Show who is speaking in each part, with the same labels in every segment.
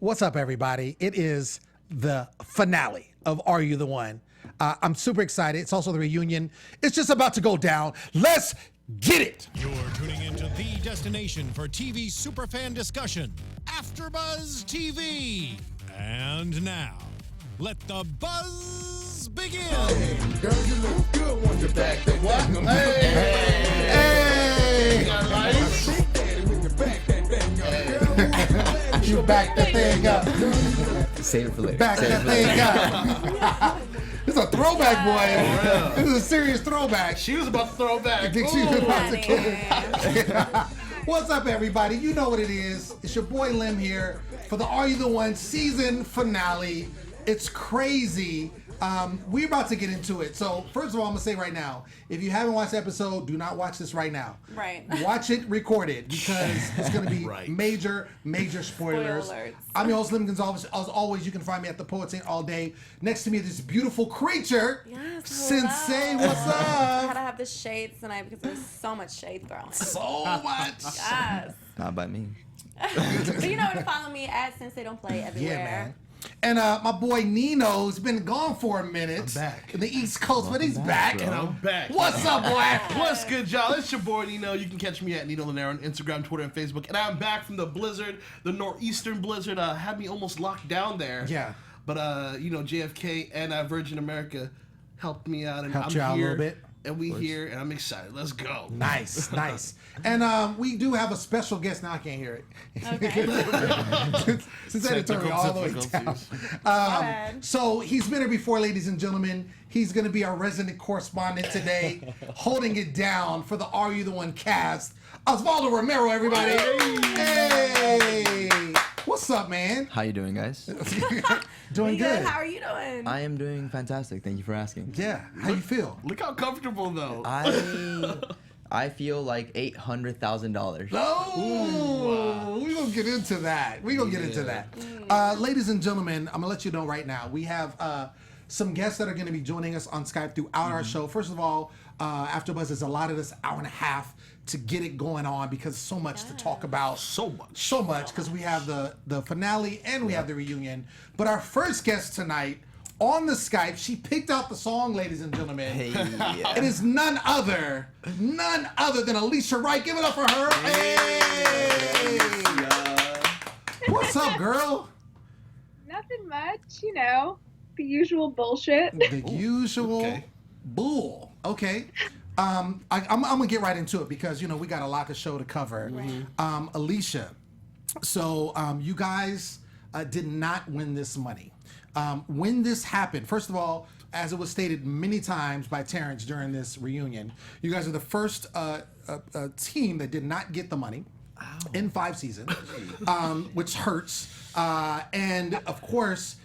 Speaker 1: What's up, everybody? It is the finale of Are You the One? I'm super excited. It's also the reunion. It's just about to go down. Let's get it.
Speaker 2: You're tuning into the destination for TV superfan discussion, AfterBuzz TV. And now, let the buzz begin.
Speaker 3: Hey, girl, you look good when you're back. What?
Speaker 1: Hey!
Speaker 3: You got lights?
Speaker 1: You back the thing up.
Speaker 4: Save it for later.
Speaker 1: Back that thing up. This is a throwback, boy. This is a serious throwback.
Speaker 3: She was about to throw back.
Speaker 1: I think she was about to kill it. What's up, everybody? You know what it is. It's your boy Lem here for the Are You the One season finale. It's crazy. We're about to get into it. So first of all, I'm gonna say right now, if you haven't watched the episode, do not watch this right now.
Speaker 5: Right.
Speaker 1: Watch it recorded because it's gonna be
Speaker 3: Right.
Speaker 1: major spoilers.
Speaker 5: Spoilers.
Speaker 1: I'm your host, Lem Gonsalves. As always, you can find me at the Poets Ain't All Day. Next to me, this beautiful creature,
Speaker 5: Yes,
Speaker 1: Sensei.
Speaker 5: hello.
Speaker 1: What's
Speaker 5: I had
Speaker 1: up?
Speaker 5: to have the shades tonight because there's so much shade thrown.
Speaker 1: So much.
Speaker 5: Yes.
Speaker 4: Not by me.
Speaker 5: But you know where to follow me at Since They Don't Play everywhere.
Speaker 1: Yeah, man. And my boy Nino's been gone for a minute.
Speaker 3: I'm back.
Speaker 1: In the East Coast, but he's back.
Speaker 3: And I'm back.
Speaker 1: What's up, boy?
Speaker 3: What's good, y'all? It's your boy Nino. You can catch me at Nino Llanera on Instagram, Twitter, and Facebook. And I'm back from the blizzard, the northeastern blizzard. Had me almost locked down there.
Speaker 1: Yeah.
Speaker 3: But JFK and Virgin America helped me out, and
Speaker 1: Helped
Speaker 3: I'm
Speaker 1: you out a
Speaker 3: here.
Speaker 1: little bit.
Speaker 3: And we here, and I'm excited. Let's go.
Speaker 1: Nice. And we do have a special guest. Now I can't hear it.
Speaker 5: Okay.
Speaker 1: Since I had to turn it all the way down.
Speaker 5: bad.
Speaker 1: So he's been here before, ladies and gentlemen. He's going to be our resident correspondent today, holding it down for the Are You the One cast. Osvaldo Romero, everybody. Hey. What's up, man?
Speaker 4: How you doing, guys?
Speaker 1: Doing
Speaker 5: We
Speaker 1: good.
Speaker 5: How are you doing?
Speaker 4: I am doing fantastic. Thank you for asking.
Speaker 1: Yeah. How you feel?
Speaker 3: Look how comfortable, though.
Speaker 4: I feel like $800,000.
Speaker 1: Oh, we're going to get into that. Ladies and gentlemen, I'm going to let you know right now. We have some guests that are going to be joining us on Skype throughout our show. First of all, AfterBuzz has allotted us an hour and a half to get it going on because so much to talk about.
Speaker 3: So much.
Speaker 1: So much because we have the finale and we have the reunion. But our first guest tonight on the Skype, she picked out the song, ladies and gentlemen.
Speaker 4: Hey,
Speaker 1: It is none other than Alicia Wright. Give it up for her. Hey! What's up, girl?
Speaker 6: Nothing much, the usual bullshit.
Speaker 1: The usual
Speaker 3: okay.
Speaker 1: bull. Okay. I'm gonna get right into it because we got a lot of show to cover. Alicia, so you guys did not win this money. When this happened, first of all, as it was stated many times by Terrence during this reunion, you guys are the first team that did not get the money in 5 seasons, which hurts. And of course,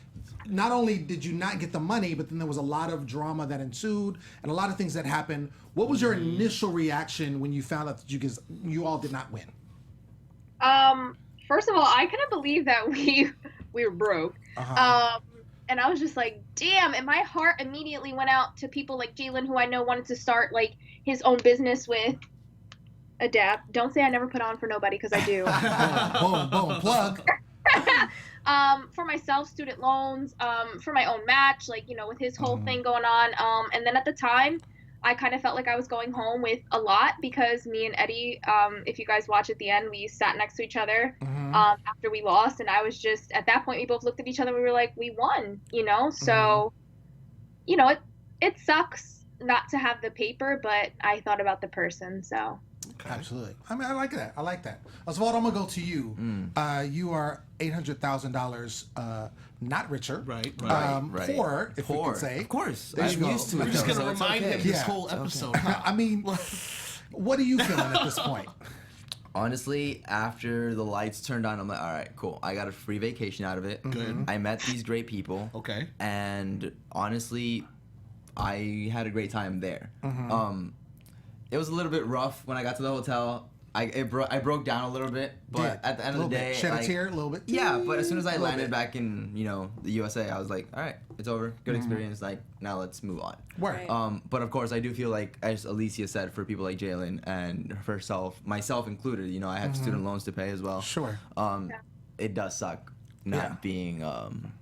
Speaker 1: not only did you not get the money, but then there was a lot of drama that ensued and a lot of things that happened. What was your initial reaction when you found out that you all did not win?
Speaker 6: First of all, I couldn't believe that we were broke. And I was just like, damn, and my heart immediately went out to people like Jalen, who I know wanted to start like his own business with Adapt. Don't say I never put on for nobody, because I do.
Speaker 1: Boom, plug.
Speaker 6: For myself, student loans, for my own match, with his whole thing going on. And then at the time, I kind of felt like I was going home with a lot because me and Eddie, if you guys watch at the end, we sat next to each other after we lost. And I was just, at that point, we both looked at each other and we were like, we won, So, it sucks not to have the paper, but I thought about the person, so.
Speaker 1: Okay. Absolutely. I mean, I like that. Osvaldo, I'm going to go to you. You are $800,000 not richer.
Speaker 3: Right.
Speaker 1: Poor, if we could say.
Speaker 4: Of course.
Speaker 1: There you
Speaker 4: I'm
Speaker 1: go.
Speaker 4: used to it.
Speaker 3: I'm just
Speaker 4: though,
Speaker 3: going to
Speaker 4: so it's
Speaker 3: remind
Speaker 4: okay.
Speaker 3: him this
Speaker 1: Yeah.
Speaker 3: whole episode.
Speaker 1: I mean, what are you feeling at this point?
Speaker 4: Honestly, after the lights turned on, I'm like, all right, cool. I got a free vacation out of it.
Speaker 3: Good.
Speaker 4: I met these great people.
Speaker 3: Okay.
Speaker 4: And honestly, I had a great time there. It was a little bit rough when I got to the hotel. I broke down a little bit, but at the end of the day,
Speaker 1: shed a tear a little bit.
Speaker 4: Yeah, but as soon as I landed back in the USA, I was like, all right, it's over, good experience. Like now let's move on.
Speaker 1: Right.
Speaker 4: But of course, I do feel like, as Alicia said, for people like Jalen and herself, myself included, I have student loans to pay as well.
Speaker 1: Sure.
Speaker 4: It does suck. not being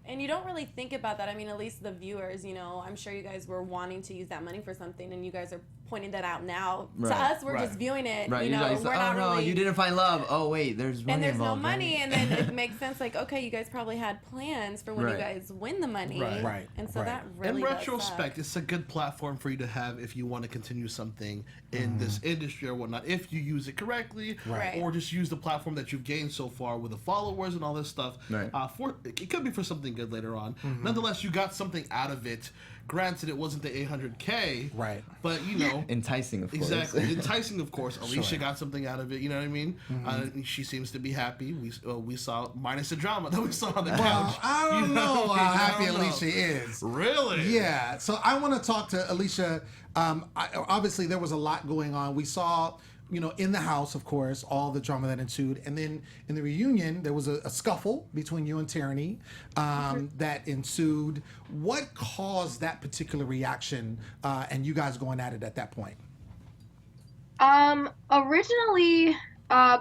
Speaker 5: And you don't really think about that. I mean, at least the viewers, you know, I'm sure you guys were wanting to use that money for something, and you guys are pointing that out now.
Speaker 4: Right.
Speaker 5: To us, we're
Speaker 1: Right.
Speaker 5: just viewing it.
Speaker 4: right.
Speaker 5: You
Speaker 4: You're
Speaker 5: know,
Speaker 4: like,
Speaker 5: we're
Speaker 4: oh
Speaker 5: not
Speaker 4: no,
Speaker 5: really.
Speaker 4: you didn't find love. Oh wait, there's money
Speaker 5: And there's no
Speaker 4: involved.
Speaker 5: money,
Speaker 4: right?
Speaker 5: and then it makes sense. Like, okay, you guys probably had plans for when you
Speaker 4: Right.
Speaker 5: guys win the money,
Speaker 3: Right.
Speaker 1: Right.
Speaker 5: And so
Speaker 1: Right.
Speaker 5: that really
Speaker 3: in
Speaker 5: does
Speaker 3: retrospect,
Speaker 5: suck.
Speaker 3: it's a good platform for you to have if you want to continue something in this industry or whatnot. If you use it correctly,
Speaker 5: Right.
Speaker 3: or just use the platform that you've gained so far with the followers and all this stuff.
Speaker 4: Right.
Speaker 3: For it could be for something good later on. Nonetheless, you got something out of it. Granted, it wasn't the 800K,
Speaker 1: Right.
Speaker 3: But you know.
Speaker 4: Enticing, of course.
Speaker 3: Exactly, enticing, of course. Alicia
Speaker 1: Sure.
Speaker 3: got something out of it. You know what I mean? She seems to be happy. We saw minus the drama that we saw on the couch.
Speaker 1: Well, I don't
Speaker 3: You
Speaker 1: know
Speaker 3: what I
Speaker 1: how
Speaker 3: mean? I
Speaker 1: happy
Speaker 3: don't know.
Speaker 1: Alicia is.
Speaker 3: Really?
Speaker 1: Yeah. So I want to talk to Alicia. Obviously, there was a lot going on. We saw, you know, in the house, of course, all the drama that ensued, and then in the reunion, there was a scuffle between you and Tierney that ensued. What caused that particular reaction, and you guys going at it at that point?
Speaker 6: Originally,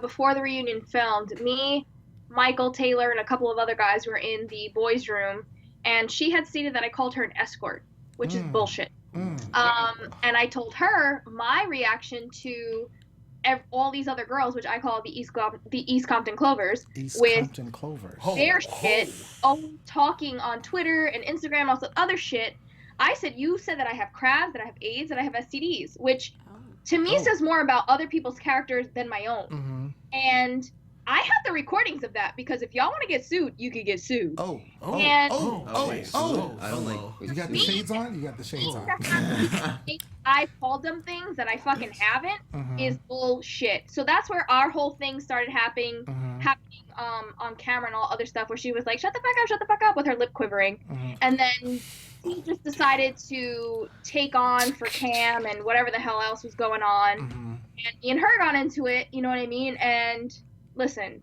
Speaker 6: before the reunion filmed, me, Michael, Taylor, and a couple of other guys were in the boys' room, and she had stated that I called her an escort, which is bullshit. And I told her my reaction to all these other girls, which I call the East Compton Clovers,
Speaker 1: East
Speaker 6: with
Speaker 1: Compton Clovers.
Speaker 6: their shit, talking on Twitter and Instagram, and also other shit. I said, you said that I have crabs, that I have AIDS, that I have STDs, which to me says more about other people's characters than my own. And I have the recordings of that, because if y'all want to get sued, you could get sued.
Speaker 1: Oh.
Speaker 6: And-
Speaker 4: I don't like.
Speaker 1: You got the shades on? You got the shades on.
Speaker 6: I called them things that I fucking haven't is bullshit. So that's where our whole thing started happening on camera and all other stuff, where she was like, shut the fuck up, with her lip quivering. And then he just decided to take on for Cam and whatever the hell else was going on. And me and her got into it, you know what I mean? And listen,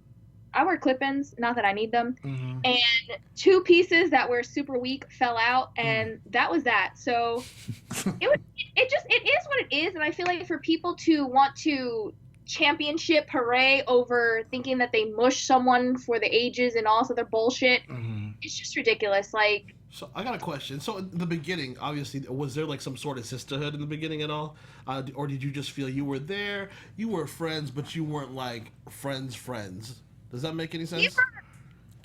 Speaker 6: I wear clip-ins, not that I need them. And two pieces that were super weak fell out, and that was that. So it is what it is. And I feel like for people to want to championship hooray over thinking that they mush someone for the ages and all this other bullshit, it's just ridiculous. Like,
Speaker 3: So I got a question. So in the beginning, obviously, was there like some sort of sisterhood in the beginning at all? Or did you just feel you were there, you were friends, but you weren't like friends? Does that make any sense?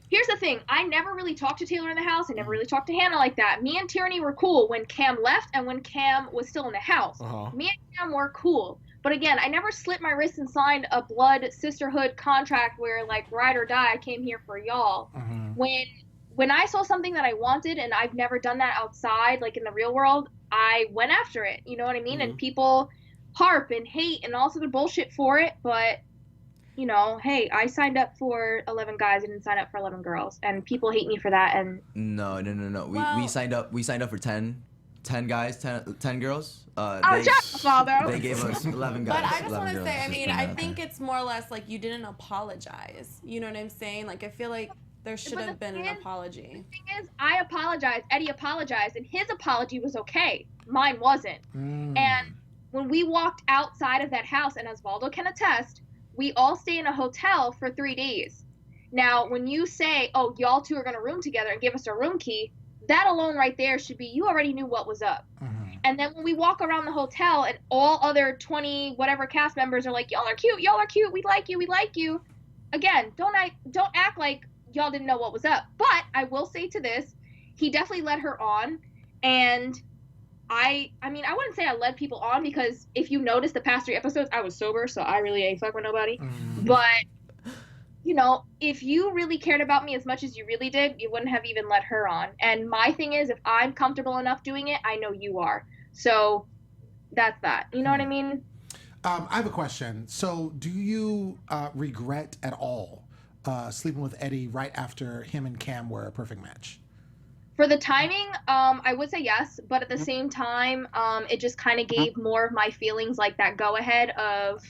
Speaker 6: Here's the thing. I never really talked to Taylor in the house. I never really talked to Hannah like that. Me and Tierney were cool when Cam left and when Cam was still in the house. Me and Cam were cool. But again, I never slit my wrist and signed a blood sisterhood contract where, like, ride or die, I came here for y'all. When I saw something that I wanted, and I've never done that outside, like in the real world, I went after it. You know what I mean? And people harp and hate and all sort of bullshit for it, but you know, hey, I signed up for 11 guys. I didn't sign up for 11 girls, and people hate me for that. And
Speaker 4: No. We signed up. We signed up for 10 guys, 10 girls.
Speaker 6: shut up, Father.
Speaker 4: They gave us 11 guys.
Speaker 5: But I just
Speaker 4: 11
Speaker 5: want to
Speaker 4: girls,
Speaker 5: say, I
Speaker 4: just
Speaker 5: mean,
Speaker 4: putting
Speaker 5: I
Speaker 4: that out
Speaker 5: think
Speaker 4: there.
Speaker 5: it's more or less like you didn't apologize. You know what I'm saying? Like, I feel like there should
Speaker 6: But
Speaker 5: have
Speaker 6: the
Speaker 5: been an
Speaker 6: thing is-
Speaker 5: apology.
Speaker 6: The thing is, I apologized. Eddie apologized, and his apology was okay. Mine wasn't. And when we walked outside of that house, and Osvaldo can attest, we all stayed in a hotel for 3 days. Now, when you say, oh, y'all two are going to room together and give us a room key, that alone right there should be, you already knew what was up. And then when we walk around the hotel and all other 20 whatever cast members are like, y'all are cute, we like you. Again, don't act like y'all didn't know what was up. But I will say to this, he definitely led her on. And I mean, I wouldn't say I led people on, because if you notice the past 3 episodes, I was sober, so I really ain't fuck with nobody. But, you know, if you really cared about me as much as you really did, you wouldn't have even let her on. And my thing is, if I'm comfortable enough doing it, I know you are. So that's that. You know what I mean?
Speaker 1: I have a question. So do you regret at all sleeping with Eddie right after him and Cam were a perfect match?
Speaker 6: For the timing, I would say yes, but at the same time, it just kind of gave more of my feelings, like that go ahead of,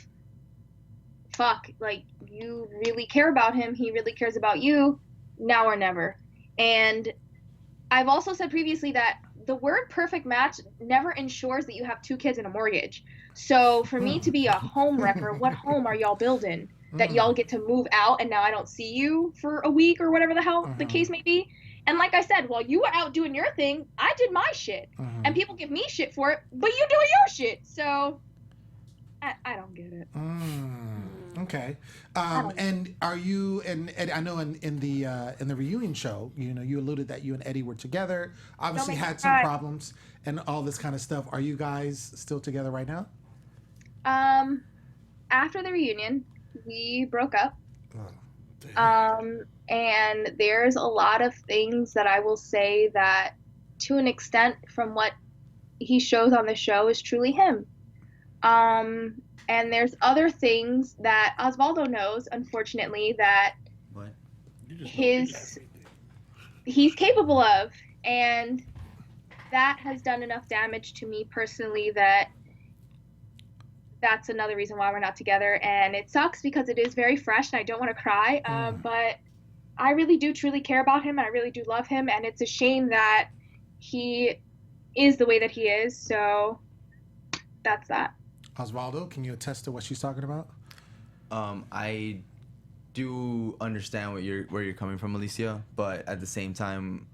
Speaker 6: fuck, like, you really care about him, he really cares about you, now or never. And I've also said previously that the word perfect match never ensures that you have 2 kids and a mortgage. So for me to be a home wrecker, what home are y'all building? that y'all get to move out and now I don't see you for a week or whatever the hell the case may be. And like I said, while you were out doing your thing, I did my shit. And people give me shit for it, but you doing your shit. So I don't get it.
Speaker 1: Okay. And are you and Eddie, I know in the reunion show, you know, you alluded that you and Eddie were together, obviously
Speaker 6: make me
Speaker 1: had some
Speaker 6: cry.
Speaker 1: problems and all this kind of stuff. Are you guys still together right now?
Speaker 6: After the reunion, we broke up.
Speaker 1: Oh.
Speaker 6: And there's a lot of things that I will say that, to an extent, from what he shows on the show, is truly him. And there's other things that Osvaldo knows, unfortunately, that
Speaker 4: What?
Speaker 6: he's capable of, and that has done enough damage to me personally that's another reason why we're not together. And it sucks because it is very fresh and I don't want to cry, but I really do truly care about him and I really do love him, and it's a shame that he is the way that he is. So that's that.
Speaker 1: Osvaldo, can you attest to what she's talking about?
Speaker 4: I do understand where you're coming from, Alicia, but at the same time,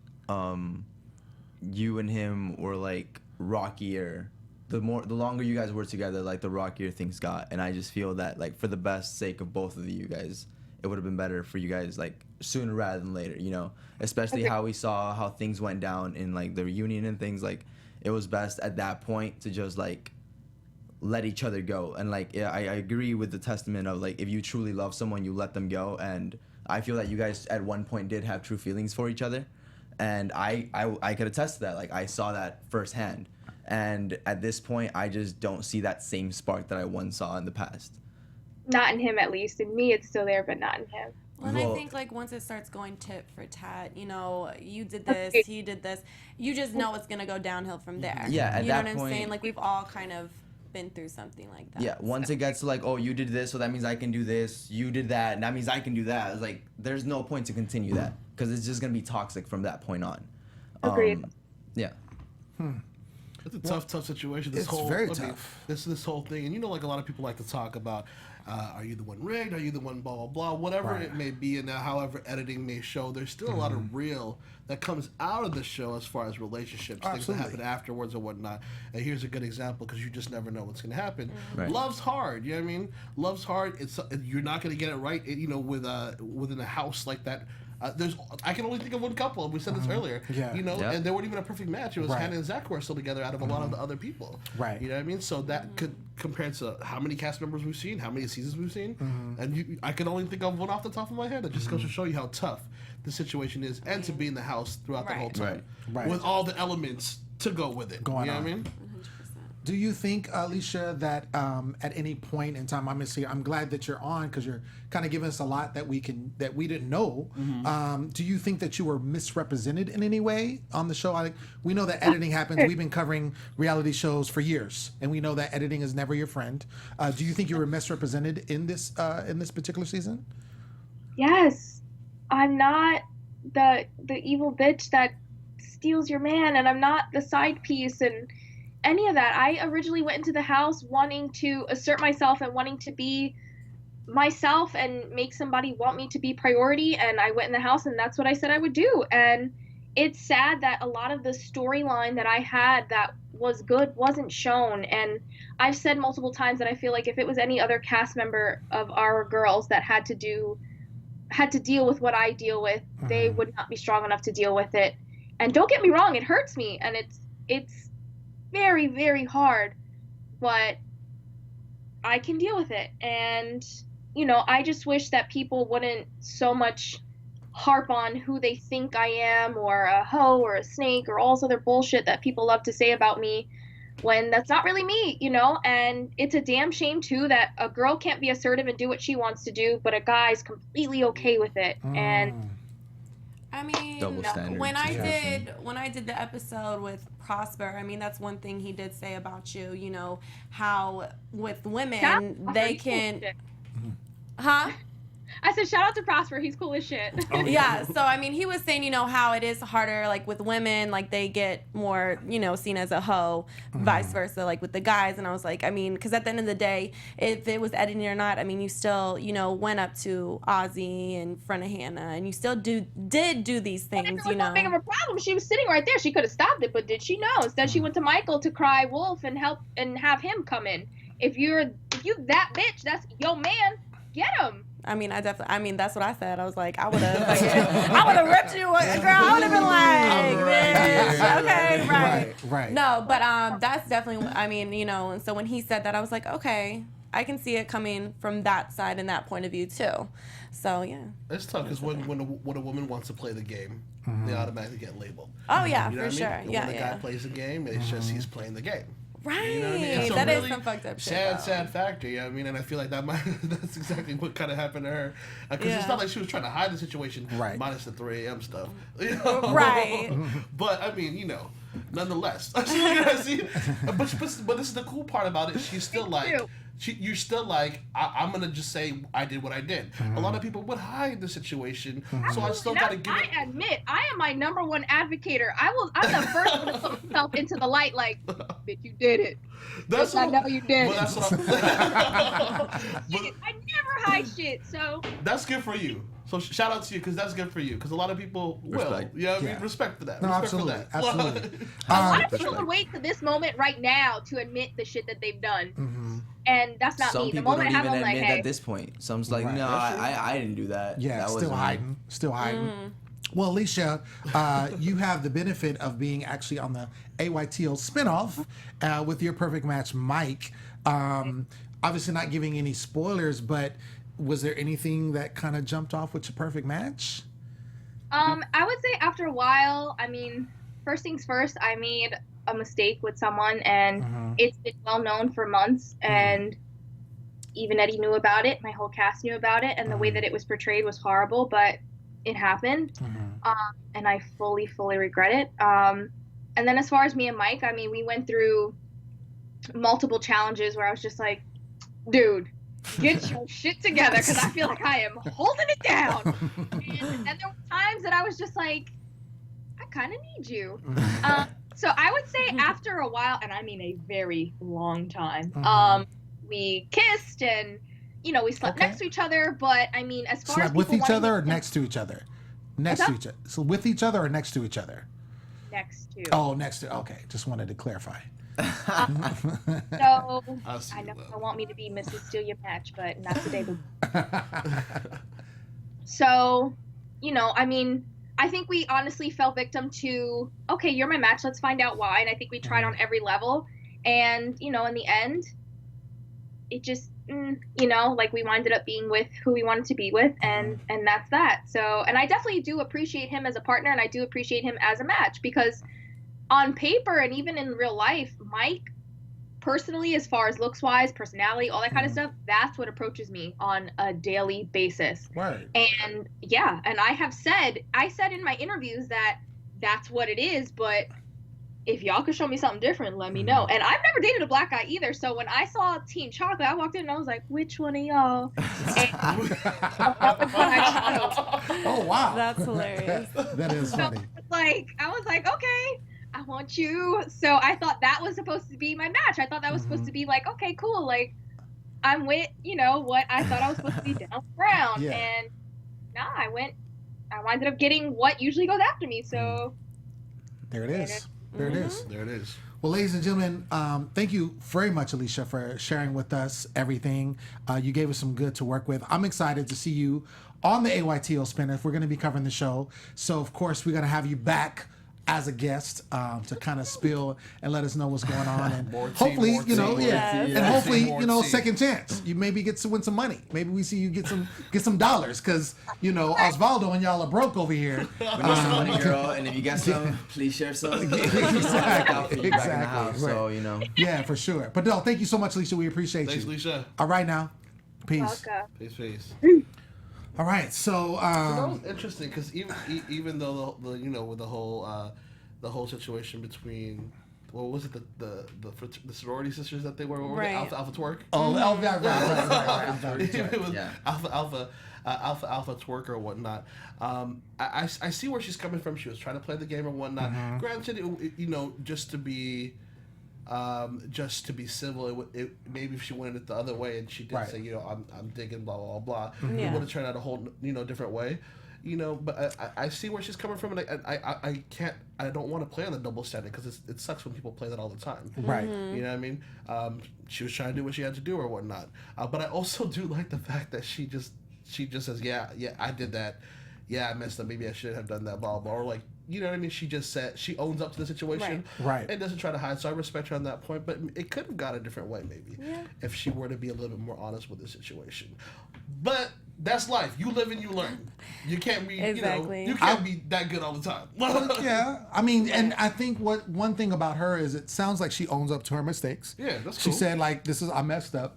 Speaker 4: you and him were like rockier. The longer you guys were together, like the rockier things got, and I just feel that like for the best sake of both of you guys, it would have been better for you guys like sooner rather than later, you know. Especially how we saw how things went down in like the reunion and things. Like it was best at that point to just like let each other go. And like yeah, I agree with the testament of like if you truly love someone, you let them go. And I feel that you guys at one point did have true feelings for each other, and I could attest to that. Like I saw that firsthand. And at this point, I just don't see that same spark that I once saw in the past.
Speaker 6: Not in him, at least. In me, it's still there, but not in him.
Speaker 5: Well, and I think like once it starts going tit for tat, you know, you did this, he did this, you just know it's gonna go downhill from there.
Speaker 4: Yeah, at
Speaker 5: you know
Speaker 4: that
Speaker 5: what I'm
Speaker 4: point,
Speaker 5: saying? Like we've all kind of been through something like that.
Speaker 4: Yeah, once it gets to like, oh, you did this, so that means I can do this. You did that, and that means I can do that. It's like there's no point to continue that because it's just gonna be toxic from that point on.
Speaker 6: Agreed.
Speaker 4: Yeah.
Speaker 3: It's a tough situation.
Speaker 1: It's very tough.
Speaker 3: This whole thing, and you know, like a lot of people like to talk about, are you the one rigged? Are you the one blah blah blah? Whatever
Speaker 1: Right.
Speaker 3: it may be, and however editing may show, there's still a lot of real that comes out of the show as far as relationships, things that
Speaker 1: Absolutely.
Speaker 3: happen afterwards or whatnot. And here's a good example because you just never know what's going to happen.
Speaker 4: Right.
Speaker 3: Love's hard. You know what I mean? Love's hard. It's you're not going to get it right. You know, within a house like that. I can only think of one couple. We said this earlier.
Speaker 1: Yeah.
Speaker 3: You know,
Speaker 4: Yeah.
Speaker 3: and they weren't even a perfect match. It was
Speaker 1: Right.
Speaker 3: Hannah and Zach who are still together out of a lot of the other people.
Speaker 1: Right.
Speaker 3: You know what I mean? So that could compared to how many cast members we've seen, how many seasons we've seen, and I can only think of one off the top of my head. That just goes to show you how tough the situation is, and to be in the house throughout the whole time,
Speaker 1: Right.
Speaker 3: with all the elements to go with it.
Speaker 1: Going
Speaker 3: you know
Speaker 1: on.
Speaker 3: what I mean?
Speaker 1: Do you think, Alicia, that at any point in time, I'm glad that you're on because you're kind of giving us a lot that we didn't know. Do you think that you were misrepresented in any way on the show? We know that editing happens. We've been covering reality shows for years, and we know that editing is never your friend. Do you think you were misrepresented in this particular season?
Speaker 6: Yes, I'm not the evil bitch that steals your man, and I'm not the side piece and any of that. I originally went into the house wanting to assert myself and wanting to be myself and make somebody want me to be priority, and I went in the house and that's what I said I would do. And it's sad that a lot of the storyline that I had that was good wasn't shown. And I've said multiple times that I feel like if it was any other cast member of our girls that had to deal with what I deal with, they would not be strong enough to deal with it. And don't get me wrong, it hurts me and it's very, very hard, but I can deal with it. And, you know, I just wish that people wouldn't so much harp on who they think I am, or a hoe or a snake or all this other bullshit that people love to say about me, when that's not really me, you know. And it's a damn shame too that a girl can't be assertive and do what she wants to do, but a guy's completely okay with it. And
Speaker 5: I mean,
Speaker 4: Double standard
Speaker 5: when I
Speaker 4: situation.
Speaker 5: did the episode with Prosper, I mean, that's one thing he did say about you, you know, how with women, they can, huh?
Speaker 6: I said, shout out to Prosper. He's cool as shit.
Speaker 5: Yeah, so I mean, he was saying, you know, how it is harder, like with women, like they get more, you know, seen as a hoe, vice versa, like with the guys. And I was like, I mean, because at the end of the day, if it was editing or not, I mean, you still, you know, went up to Ozzy in front of Hannah, and you still did do these things,
Speaker 6: It
Speaker 5: you
Speaker 6: was
Speaker 5: know.
Speaker 6: not big of a problem. She was sitting right there. She could have stopped it, but did she? No. Instead, she went to Michael to cry wolf and help and have him come in. If you that bitch, that's your man. Get him.
Speaker 5: I mean, that's what I said. I was like, I would have ripped you, girl. I would have been like, bitch, okay, right.
Speaker 1: Right.
Speaker 5: No, but that's definitely, I mean, you know, and so when he said that, I was like, okay, I can see it coming from that side and that point of view too. So yeah.
Speaker 3: It's tough because when a woman wants to play the game, they automatically get labeled.
Speaker 5: Oh yeah,
Speaker 3: You know
Speaker 5: for
Speaker 3: what I mean?
Speaker 5: sure.
Speaker 3: And
Speaker 5: Yeah,
Speaker 3: when a
Speaker 5: yeah.
Speaker 3: guy plays the game, it's just he's playing the game.
Speaker 5: Right.
Speaker 3: You know what I mean? It's a
Speaker 5: That is
Speaker 3: really
Speaker 5: some fucked up shit.
Speaker 3: sad factor. You know what I mean? And I feel like that's exactly what kind of happened to her. Because
Speaker 5: Yeah.
Speaker 3: it's not like she was trying to hide the situation,
Speaker 1: Right.
Speaker 3: minus the 3 a.m. stuff. You know?
Speaker 5: Right.
Speaker 3: But I mean, you know, nonetheless. But this is the cool part about it. She's still like.
Speaker 6: true.
Speaker 3: You're still like, I'm gonna just say I did what I did. A lot of people would hide the situation, so I still gotta give it.
Speaker 6: I admit, I am my number one advocator. I'm the first one to put myself into the light. Like, bitch, you did it.
Speaker 3: That's
Speaker 6: I know you did.
Speaker 3: But that's what
Speaker 6: I never hide shit. So
Speaker 3: that's good for you. So shout out to you because that's good for you because a lot of people
Speaker 4: Respect.
Speaker 3: will. Yeah, I mean,
Speaker 1: Yeah.
Speaker 3: respect for that.
Speaker 1: No,
Speaker 3: Respect
Speaker 1: absolutely,
Speaker 3: for that.
Speaker 1: absolutely.
Speaker 6: a lot of people
Speaker 4: Respect.
Speaker 6: would wait to this moment right now to admit the shit that they've done,
Speaker 1: Mm-hmm.
Speaker 6: and that's not
Speaker 4: Some
Speaker 6: me. The
Speaker 4: people
Speaker 6: moment
Speaker 4: don't
Speaker 6: I have,
Speaker 4: even
Speaker 6: I'm like,
Speaker 4: admit
Speaker 6: hey,
Speaker 4: at this point. Some's like,
Speaker 1: Right.
Speaker 4: no,
Speaker 1: That's
Speaker 4: I didn't do that.
Speaker 1: Yeah,
Speaker 4: that
Speaker 1: still
Speaker 4: wasn't me."
Speaker 1: hiding. Still hiding. Well, Alicia, you have the benefit of being actually on the AYTO spinoff with your perfect match, Mike. Obviously, not giving any spoilers, but was there anything that kind of jumped off with your perfect match?
Speaker 6: I would say after a while, I mean, first things first, I made a mistake with someone, and it's been well known for months, and even Eddie knew about it. My whole cast knew about it, and the way that it was portrayed was horrible, but it happened, and I fully regret it. And then as far as me and Mike, I mean, we went through multiple challenges where I was just like, dude, get your shit together because I feel like I am holding it down. And there were times that I was just like, I kind of need you. So I would say after a while, and I mean a very long time, we kissed and, you know, we slept
Speaker 1: Okay.
Speaker 6: next to each other. But I mean, as far
Speaker 1: Slept
Speaker 6: as
Speaker 1: with
Speaker 6: people
Speaker 1: each other or
Speaker 6: wanting to-
Speaker 1: next to each other? Next
Speaker 6: What's
Speaker 1: to
Speaker 6: that?
Speaker 1: each other. So with each other or next to each other?
Speaker 6: next to.
Speaker 1: Oh, next to. Okay, just wanted to clarify.
Speaker 6: So
Speaker 3: I see
Speaker 6: I know
Speaker 3: that.
Speaker 6: I want me to be Mrs. Steal Your Match, but not today. So, you know, I mean, I think we honestly fell victim to, okay, you're my match, let's find out why. And I think we tried on every level. And, you know, in the end, it just, you know, like we winded up being with who we wanted to be with. And that's that. So, and I definitely do appreciate him as a partner, and I do appreciate him as a match, because on paper and even in real life, Mike, personally, as far as looks wise, personality, all that kind of stuff, that's what approaches me on a daily basis.
Speaker 1: Right.
Speaker 6: And yeah, and I said in my interviews that that's what it is, but if y'all could show me something different, let me know. And I've never dated a black guy either, so when I saw Team Chocolate, I walked in and I was like, which one of y'all? And that was what I chose.
Speaker 1: Oh, wow.
Speaker 5: That's hilarious.
Speaker 1: That is
Speaker 6: So
Speaker 1: funny.
Speaker 6: I was like, okay, I want you. So I thought that was supposed to be my match. I thought that was supposed to be like, okay, cool. Like, I'm with, you know, what I thought I was supposed to be down around.
Speaker 1: Yeah.
Speaker 6: And nah, I winded up getting what usually goes after me. So
Speaker 1: There it is. There it is.
Speaker 3: There it is.
Speaker 1: Well, ladies and gentlemen, thank you very much, Alicia, for sharing with us everything. You gave us some good to work with. I'm excited to see you on the AYTO spin-off. We're going to be covering the show. So, of course, we're going to have you back as a guest to kind of spill and let us know what's going on. And
Speaker 3: More tea,
Speaker 1: hopefully,
Speaker 3: more
Speaker 1: you know,
Speaker 3: tea,
Speaker 1: yeah.
Speaker 3: more tea,
Speaker 1: And
Speaker 3: yeah.
Speaker 1: hopefully,
Speaker 3: More
Speaker 1: you know,
Speaker 3: tea.
Speaker 1: second chance. You maybe get to win some money. Maybe we see you get some dollars because, you know, Osvaldo and y'all are broke over here.
Speaker 4: We need some money, girl, and if you got some, please share some. Exactly.
Speaker 1: Exactly.
Speaker 4: So, you know.
Speaker 1: Yeah, for sure. But no, thank you so much, Alicia. We appreciate
Speaker 3: Thanks,
Speaker 1: you.
Speaker 3: Alicia.
Speaker 1: All right now. Peace.
Speaker 6: welcome.
Speaker 3: Peace.
Speaker 1: All right. So
Speaker 3: That was interesting because even though the you know with the whole situation between what was it, the sorority sisters that they were? What were they?
Speaker 5: Right.
Speaker 3: Alpha Twerk.
Speaker 1: Oh, right.
Speaker 3: It was
Speaker 4: Yeah.
Speaker 3: Alpha Twerk or whatnot. I see where she's coming from. She was trying to play the game or whatnot. Granted, just to be civil, maybe if she went it the other way and she did say, I'm digging blah blah blah, it would have turned out a whole different way. But I see where she's coming from, and I don't want to play on the double standard because it sucks when people play that all the time.
Speaker 1: Right.
Speaker 3: You know what I mean? She was trying to do what she had to do or whatnot. But I also do like the fact that she just says, yeah, I did that. Yeah, I messed up. Maybe I should have done that, blah, blah. Or like, you know what I mean? She just said, she owns up to the situation.
Speaker 1: Right.
Speaker 3: And doesn't try to hide. So I respect her on that point. But it could have gone a different way, maybe. Yeah. If she were to be a little bit more honest with the situation. But that's life. You live and you learn. You can't be,
Speaker 5: Exactly.
Speaker 3: you can't be that good all the time.
Speaker 1: Yeah, I mean, and I think one thing about her is it sounds like she owns up to her mistakes.
Speaker 3: Yeah, that's
Speaker 1: She
Speaker 3: cool.
Speaker 1: said, like, I messed up.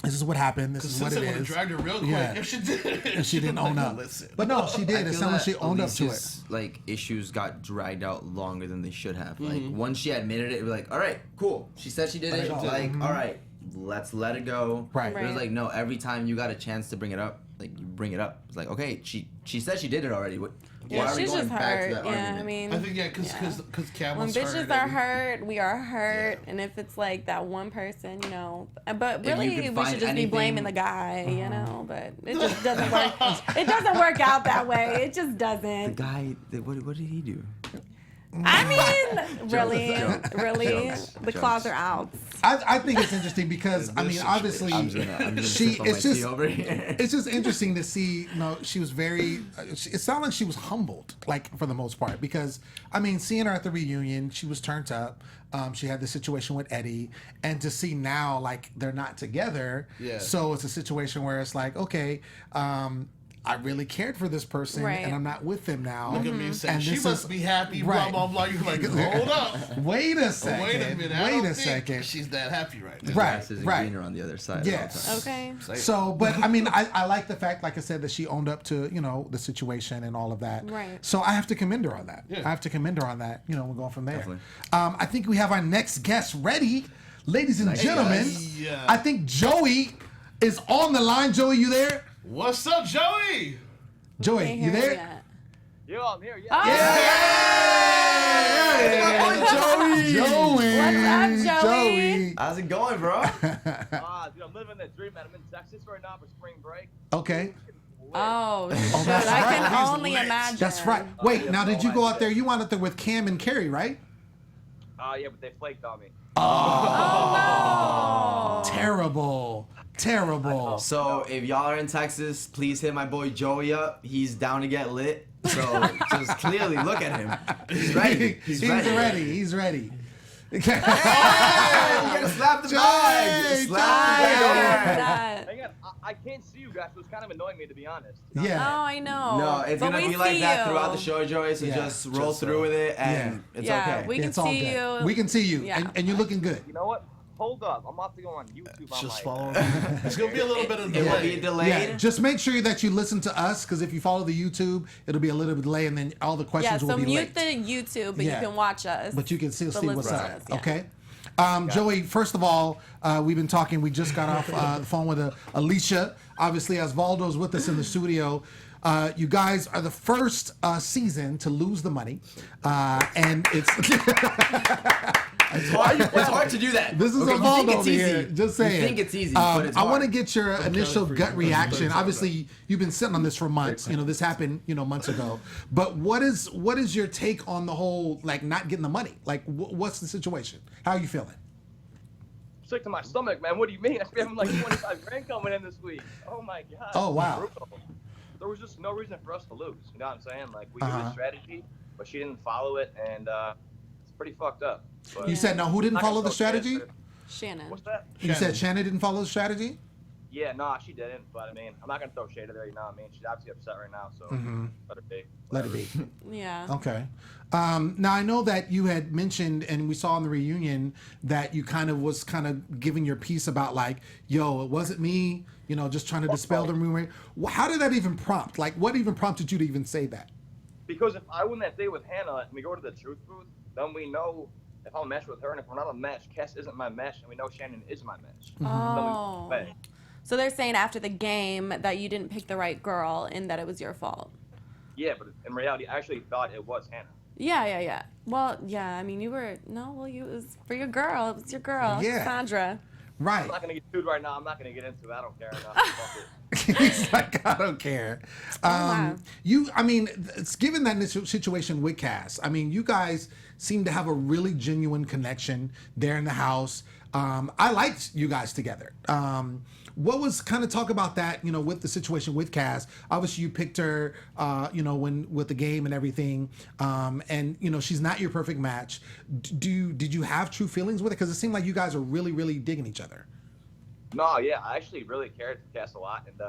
Speaker 1: This is what happened. This is what it
Speaker 3: would have
Speaker 1: is.
Speaker 3: dragged her real quick if she did.
Speaker 1: And she didn't own up.
Speaker 3: Listen.
Speaker 1: But no, she
Speaker 4: I
Speaker 1: did. It
Speaker 4: feel
Speaker 1: sounded like
Speaker 4: that
Speaker 1: she owned up to it.
Speaker 4: Alicia's, like, issues got dragged out longer than they should have. Like, once she admitted it, it was like, all right, cool. She said she did it. Like, all right, let's let it go.
Speaker 1: Right.
Speaker 4: It was like, no, every time you got a chance to bring it up, like, you bring it up. It's like, okay, she said she did it already. Why are we
Speaker 5: she's
Speaker 4: going
Speaker 5: just
Speaker 4: back
Speaker 5: hurt.
Speaker 4: to that
Speaker 5: Yeah,
Speaker 4: argument?
Speaker 5: I mean,
Speaker 3: I think, because Cam
Speaker 5: when
Speaker 3: was
Speaker 5: bitches
Speaker 3: hurt.
Speaker 5: are hurt, we are hurt, and if it's like that one person, but really
Speaker 4: could
Speaker 5: we
Speaker 4: find
Speaker 5: should just be
Speaker 4: anything-
Speaker 5: blaming the guy, but it just doesn't work. It doesn't work out that way. It just
Speaker 4: The
Speaker 5: doesn't.
Speaker 4: guy, what did he do?
Speaker 5: I mean, really,
Speaker 4: Jokes.
Speaker 5: the claws are out.
Speaker 1: I think it's interesting because I mean, obviously,
Speaker 4: I'm gonna
Speaker 1: she.
Speaker 4: sip on my
Speaker 1: It's
Speaker 4: tea
Speaker 1: just.
Speaker 4: over here.
Speaker 1: It's just interesting to see. She was very. It sounded like she was humbled, like for the most part, because I mean, seeing her at the reunion, she was turned up. She had the situation with Eddie, and to see now, like they're not together.
Speaker 3: Yeah.
Speaker 1: So it's a situation where it's like, okay. I really cared for this person,
Speaker 5: Right.
Speaker 1: and I'm not with them now.
Speaker 3: Look at me saying,
Speaker 1: And
Speaker 3: she
Speaker 1: this
Speaker 3: must
Speaker 1: is-
Speaker 3: be happy,
Speaker 1: right.
Speaker 3: blah, blah, blah. You're like, hold up.
Speaker 1: Wait a second.
Speaker 3: Wait a minute. I
Speaker 1: Wait
Speaker 3: don't
Speaker 1: a
Speaker 3: think
Speaker 1: second.
Speaker 3: She's that happy right now.
Speaker 1: Right.
Speaker 4: Grass isn't
Speaker 1: Right.
Speaker 4: greener on the other side.
Speaker 1: Yes.
Speaker 4: At all times.
Speaker 5: Okay.
Speaker 1: So, but I mean, I like the fact, like I said, that she owned up to, the situation and all of that.
Speaker 5: Right.
Speaker 1: So I have to commend her on that.
Speaker 3: Yeah.
Speaker 1: I have to commend her on that. We're going from there.
Speaker 4: Definitely.
Speaker 1: I think we have our next guest ready. Ladies and gentlemen,
Speaker 3: guys. Yeah.
Speaker 1: I think Joey is on the line. Joey, you there?
Speaker 3: What's up, Joey?
Speaker 1: Joey,
Speaker 5: Can't
Speaker 1: you
Speaker 5: hear
Speaker 1: there?
Speaker 5: yet.
Speaker 7: Yo, I'm here. Yeah.
Speaker 5: Oh,
Speaker 1: Joey.
Speaker 5: What's up, Joey?
Speaker 4: How's it going, bro?
Speaker 7: Dude, I'm living the dream, man. I'm in Texas right now for spring break.
Speaker 1: Okay.
Speaker 5: Oh, shit.
Speaker 1: that's
Speaker 5: I
Speaker 1: right.
Speaker 5: can
Speaker 3: He's
Speaker 5: only
Speaker 3: lit.
Speaker 5: imagine.
Speaker 1: That's right. Wait,
Speaker 7: yeah,
Speaker 1: now did
Speaker 7: so
Speaker 1: you go
Speaker 7: I
Speaker 1: out there?
Speaker 7: said-
Speaker 1: You wound up there with Cam and Carrie, right?
Speaker 7: Yeah, but they flaked on me.
Speaker 5: Oh, no.
Speaker 1: Terrible. Terrible.
Speaker 4: So if y'all are in Texas, please hit my boy Joey up. He's down to get lit. So just clearly look at him. He's ready. He's ready.
Speaker 1: He's ready.
Speaker 4: Hey, you gotta slap the bag. Slap the bag.
Speaker 5: That.
Speaker 7: Hang on, I can't see you guys, so it's kind of annoying me, to be honest.
Speaker 1: Yeah.
Speaker 5: Oh, I know.
Speaker 4: No, it's
Speaker 5: But
Speaker 4: gonna
Speaker 5: we
Speaker 4: be like
Speaker 5: see
Speaker 4: that
Speaker 5: you.
Speaker 4: throughout the show, Joey. So
Speaker 1: Yeah.
Speaker 4: just roll through with it, and it's
Speaker 5: Yeah,
Speaker 4: okay.
Speaker 5: we can
Speaker 1: It's all
Speaker 5: see
Speaker 1: good.
Speaker 5: you.
Speaker 1: We can see you,
Speaker 5: Yeah.
Speaker 1: and you're looking good.
Speaker 7: You know what? Hold up. I'm about to go on YouTube. I'm
Speaker 3: Just
Speaker 7: like,
Speaker 3: follow. It's gonna be a little bit of
Speaker 4: It will
Speaker 3: delay.
Speaker 4: be delayed.
Speaker 1: Yeah, just make sure that you listen to us, because if you follow the YouTube, it'll be a little bit delay, and then all the
Speaker 5: Yeah,
Speaker 1: questions
Speaker 5: so
Speaker 1: will be
Speaker 5: mute
Speaker 1: late.
Speaker 5: the YouTube, but
Speaker 1: Yeah.
Speaker 5: you can watch us.
Speaker 1: But you can still
Speaker 5: But
Speaker 1: see
Speaker 5: listen
Speaker 1: what's
Speaker 5: to
Speaker 1: up.
Speaker 5: us, yeah.
Speaker 1: Okay. Joey, first of all, we've been talking. We just got off the phone with Alicia. Obviously, Osvaldo's with us in the studio. You guys are the first season to lose the money, and it's.
Speaker 4: It's hard to do that.
Speaker 1: This is
Speaker 4: Okay, you
Speaker 1: Osvaldo
Speaker 4: think it's
Speaker 1: over here.
Speaker 4: easy.
Speaker 1: Just saying.
Speaker 4: You think it's easy, but it's
Speaker 1: I want to
Speaker 4: hard.
Speaker 1: get your initial
Speaker 3: for
Speaker 1: gut
Speaker 3: you.
Speaker 1: reaction.
Speaker 3: I'm
Speaker 1: Obviously, you've been sitting on this for months. This happened, months ago. But what is your take on the whole, like, not getting the money? Like, what's the situation? How are you feeling?
Speaker 7: sick to my stomach, man. What do you mean? I should be having like 25 grand coming in this week. Oh my god.
Speaker 1: Oh, wow.
Speaker 7: Brutal. There was just no reason for us to lose. You know what I'm saying? Like we knew
Speaker 1: Uh-huh.
Speaker 7: the strategy, but she didn't follow it, and it's pretty fucked up. But
Speaker 1: You said, no, who didn't
Speaker 7: I'm not
Speaker 1: follow the
Speaker 7: gonna throw shade
Speaker 1: strategy?
Speaker 7: at her.
Speaker 5: Shannon.
Speaker 7: What's that?
Speaker 1: You said Shannon didn't follow the strategy?
Speaker 7: Yeah, nah, she didn't. But I mean, I'm not gonna throw shade at her. You know what I mean? She's obviously upset right now, so let her be.
Speaker 1: Let it be.
Speaker 5: Yeah.
Speaker 1: Okay. Now I know that you had mentioned, and we saw in the reunion that you kind of giving your piece about like, yo, it wasn't me, just trying to dispel the rumor. How did that even prompt? Like, what even prompted you to even say that?
Speaker 7: Because if I win that day with Hannah and we go to the truth booth, then we know if I'm a match with her, and if we're not a match, Cass isn't my match, and we know Shannon is my match.
Speaker 5: Oh.
Speaker 7: Then we-
Speaker 5: So they're saying after the game that you didn't pick the right girl and that it was your fault.
Speaker 7: Yeah, but in reality, I actually thought it was Hannah.
Speaker 5: Yeah. Well, yeah, I mean, it was for your girl. It was your girl,
Speaker 1: Yeah.
Speaker 5: Sandra.
Speaker 1: Right.
Speaker 7: I'm not gonna get sued right now. I'm not gonna get into it. I don't care enough. Fuck it.
Speaker 1: He's like, I don't care.
Speaker 5: wow.
Speaker 1: It's given that situation with Cass. I mean, you guys seem to have a really genuine connection there in the house. I liked you guys together. What was kind of talk about that, with the situation with Cass? Obviously, you picked her, with the game and everything, and she's not your perfect match. Did you have true feelings with it? Because it seemed like you guys are really, really digging each other.
Speaker 7: No, yeah, I actually really cared for Cass a lot, and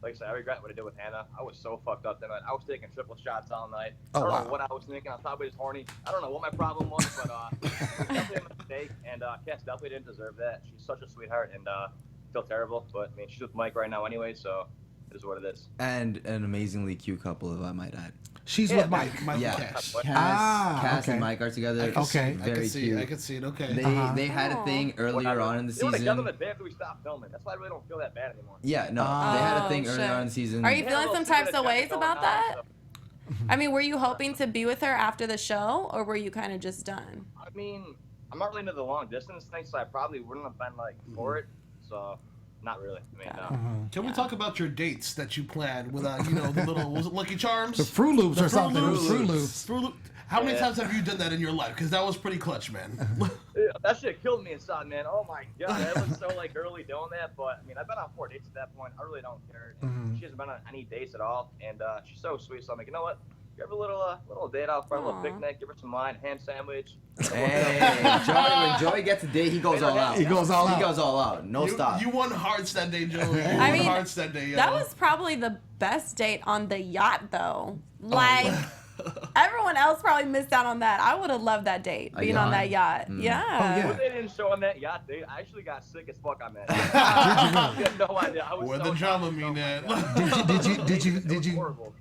Speaker 7: like I said, I regret what I did with Hannah. I was so fucked up that night. I was taking triple shots all night.
Speaker 1: Oh,
Speaker 7: I don't
Speaker 1: wow.
Speaker 7: know what I was thinking. I was probably just horny. I don't know what my problem was, but it was definitely a mistake, and Cass definitely didn't deserve that. She's such a sweetheart, and I feel terrible, but I mean, she's with Mike right now anyway, so it is what it is.
Speaker 4: And an amazingly cute couple, if I might add.
Speaker 1: She's
Speaker 7: Yeah,
Speaker 1: with Mike.
Speaker 3: Mike
Speaker 4: Yeah,
Speaker 3: Cass.
Speaker 4: Cass
Speaker 1: okay.
Speaker 4: and Mike are together.
Speaker 1: Okay.
Speaker 4: Very cute.
Speaker 3: I can see it. Okay.
Speaker 4: They had a thing earlier on in the
Speaker 7: They were together
Speaker 4: season.
Speaker 7: the day after we stopped filming. That's why I really don't feel that bad anymore.
Speaker 4: Yeah, no, they had a thing
Speaker 5: Oh,
Speaker 4: earlier
Speaker 5: shit.
Speaker 4: on in the season.
Speaker 5: Are you
Speaker 7: Yeah,
Speaker 5: feeling
Speaker 7: well,
Speaker 5: some
Speaker 7: she did
Speaker 5: types
Speaker 7: a
Speaker 5: of ways
Speaker 7: check going
Speaker 5: about
Speaker 7: on,
Speaker 5: that?
Speaker 7: so-
Speaker 5: I mean, were you hoping to be with her after the show, or were you kind of just done?
Speaker 7: I mean, I'm not really into the long distance thing, so I probably wouldn't have been for it. So, not really. I mean, no.
Speaker 3: Can we talk about your dates that you planned with, the little, was it Lucky Charms?
Speaker 1: The Fruit Loops
Speaker 3: The
Speaker 1: or something. It was Fruit Loops.
Speaker 3: Fruit Loop. How many
Speaker 7: Yeah.
Speaker 3: times have you done that in your life? Because that was pretty clutch, man.
Speaker 7: Yeah, that shit killed me inside, man. Oh my god, I was so early doing that. But I mean, I've been on 4 dates at that point. I really don't care. She hasn't been on any dates at all, and she's so sweet. So I'm like, you know what? Give her a little date out front, a little
Speaker 5: Aw.
Speaker 7: picnic. Give her some wine, ham sandwich.
Speaker 4: Hey, when Joey gets a date, he goes all out.
Speaker 1: He goes all out.
Speaker 4: He goes all out. No stop.
Speaker 3: You won hearts that day, Joey. You
Speaker 5: I
Speaker 3: won
Speaker 5: mean,
Speaker 3: hearts that day.
Speaker 5: That
Speaker 3: yo.
Speaker 5: was probably the best date on the yacht, though. Like, everyone else probably missed out on that. I would have loved that date,
Speaker 4: A
Speaker 5: being on
Speaker 4: yacht?
Speaker 5: that yacht.
Speaker 4: Mm.
Speaker 5: Yeah.
Speaker 1: Oh, yeah.
Speaker 7: When they didn't show on that yacht date, I actually got sick as fuck on that. You have no idea. I was
Speaker 3: Where
Speaker 7: so
Speaker 3: the drama
Speaker 7: shocked.
Speaker 3: mean at?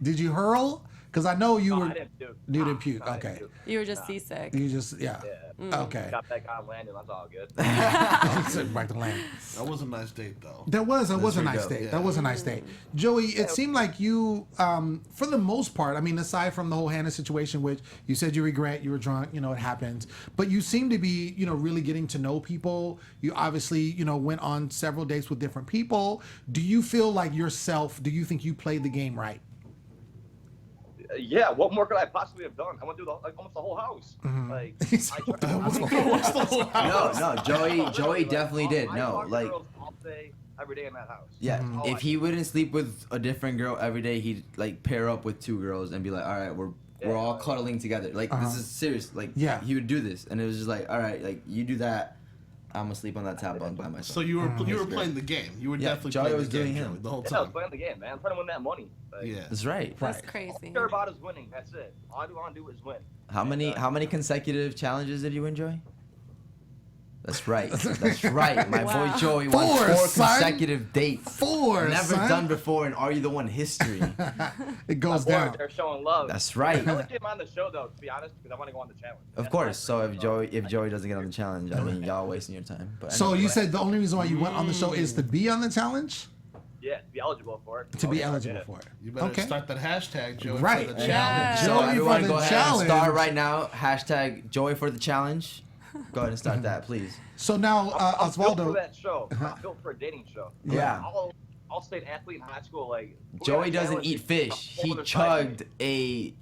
Speaker 1: Did you hurl? Because I know you
Speaker 7: No,
Speaker 1: were.
Speaker 7: I didn't puke.
Speaker 1: You didn't puke.
Speaker 7: No, I didn't
Speaker 1: Okay.
Speaker 7: puke.
Speaker 5: You were just seasick.
Speaker 1: You just
Speaker 7: Yeah.
Speaker 1: Okay.
Speaker 7: Got back on land, and that's all good.
Speaker 1: Back to land.
Speaker 3: That was a nice date, though.
Speaker 1: That was a
Speaker 4: pretty
Speaker 1: nice
Speaker 4: dope.
Speaker 1: date.
Speaker 3: Yeah.
Speaker 1: That was a nice date. Joey, it seemed like you, for the most part, I mean, aside from the whole Hannah situation, which you said you regret, you were drunk, it happens, but you seem to be, really getting to know people. You obviously, went on several dates with different people. Do you feel like yourself, do you think you played the game right?
Speaker 7: Yeah, what more could I possibly have done? I went through almost the whole house. Like,
Speaker 3: What's the whole house?
Speaker 4: No, Joey definitely did.
Speaker 7: I
Speaker 4: No,
Speaker 7: talked to
Speaker 4: like,
Speaker 7: girls all day, every day in that house.
Speaker 4: yeah,
Speaker 7: That's all
Speaker 4: if
Speaker 7: I
Speaker 4: he
Speaker 7: did.
Speaker 4: wouldn't sleep with a different girl every day, he'd pair up with 2 girls and be like, all right, we're all cuddling together. Like, this is serious. Like,
Speaker 1: Yeah.
Speaker 4: he would do this, and it was just like, all right, like, you do that, I'm gonna sleep on that top bunk by myself.
Speaker 3: So you were playing the game. You were
Speaker 4: Yeah,
Speaker 3: definitely
Speaker 4: Joey
Speaker 3: playing
Speaker 4: was
Speaker 3: the game,
Speaker 4: doing
Speaker 3: Joey,
Speaker 4: him.
Speaker 3: the whole
Speaker 7: Yeah, I was
Speaker 3: time.
Speaker 7: playing the game, man. I'm trying to win that money. Like,
Speaker 3: Yeah.
Speaker 4: That's right.
Speaker 5: That's
Speaker 1: Right.
Speaker 7: All
Speaker 5: crazy.
Speaker 7: I care about is winning. That's it. All I want to do is win.
Speaker 4: How many consecutive challenges did you enjoy? That's right. That's right. My
Speaker 5: Wow.
Speaker 4: boy Joey won
Speaker 1: 4,
Speaker 4: 4
Speaker 1: son.
Speaker 4: consecutive dates.
Speaker 1: 4,
Speaker 4: Never
Speaker 1: son.
Speaker 4: done before in Are You the One history.
Speaker 1: It goes
Speaker 7: Boy,
Speaker 1: down.
Speaker 7: they're showing love.
Speaker 4: That's right.
Speaker 7: I only came on the show though, to be honest, because I want to go on the challenge.
Speaker 4: Of
Speaker 7: That's
Speaker 4: course.
Speaker 7: my
Speaker 4: So
Speaker 7: thing,
Speaker 4: if Joey doesn't get on the challenge, I mean, y'all wasting your time. But
Speaker 1: So
Speaker 4: anyway.
Speaker 1: you said the only reason why you went on the show is to be on the challenge?
Speaker 7: yeah, to be eligible for it.
Speaker 1: To be
Speaker 7: Oh,
Speaker 1: eligible
Speaker 7: yeah.
Speaker 1: for it.
Speaker 3: You better
Speaker 1: Okay.
Speaker 3: start that hashtag, Joey,
Speaker 1: Right.
Speaker 3: for the
Speaker 5: Yeah.
Speaker 3: challenge.
Speaker 4: So
Speaker 1: Joey
Speaker 4: everyone
Speaker 1: for the
Speaker 4: go ahead and
Speaker 1: challenge.
Speaker 4: start right now. Hashtag Joey for the challenge. Go ahead and start that, please.
Speaker 1: So now,
Speaker 7: I'm built for
Speaker 1: Osvaldo.
Speaker 7: that show. I'm built for a dating show.
Speaker 4: Yeah.
Speaker 7: All state athlete in high school, like we
Speaker 4: Joey
Speaker 7: got a
Speaker 4: doesn't
Speaker 7: challenge
Speaker 4: eat fish.
Speaker 7: for
Speaker 4: He
Speaker 7: the
Speaker 4: chugged a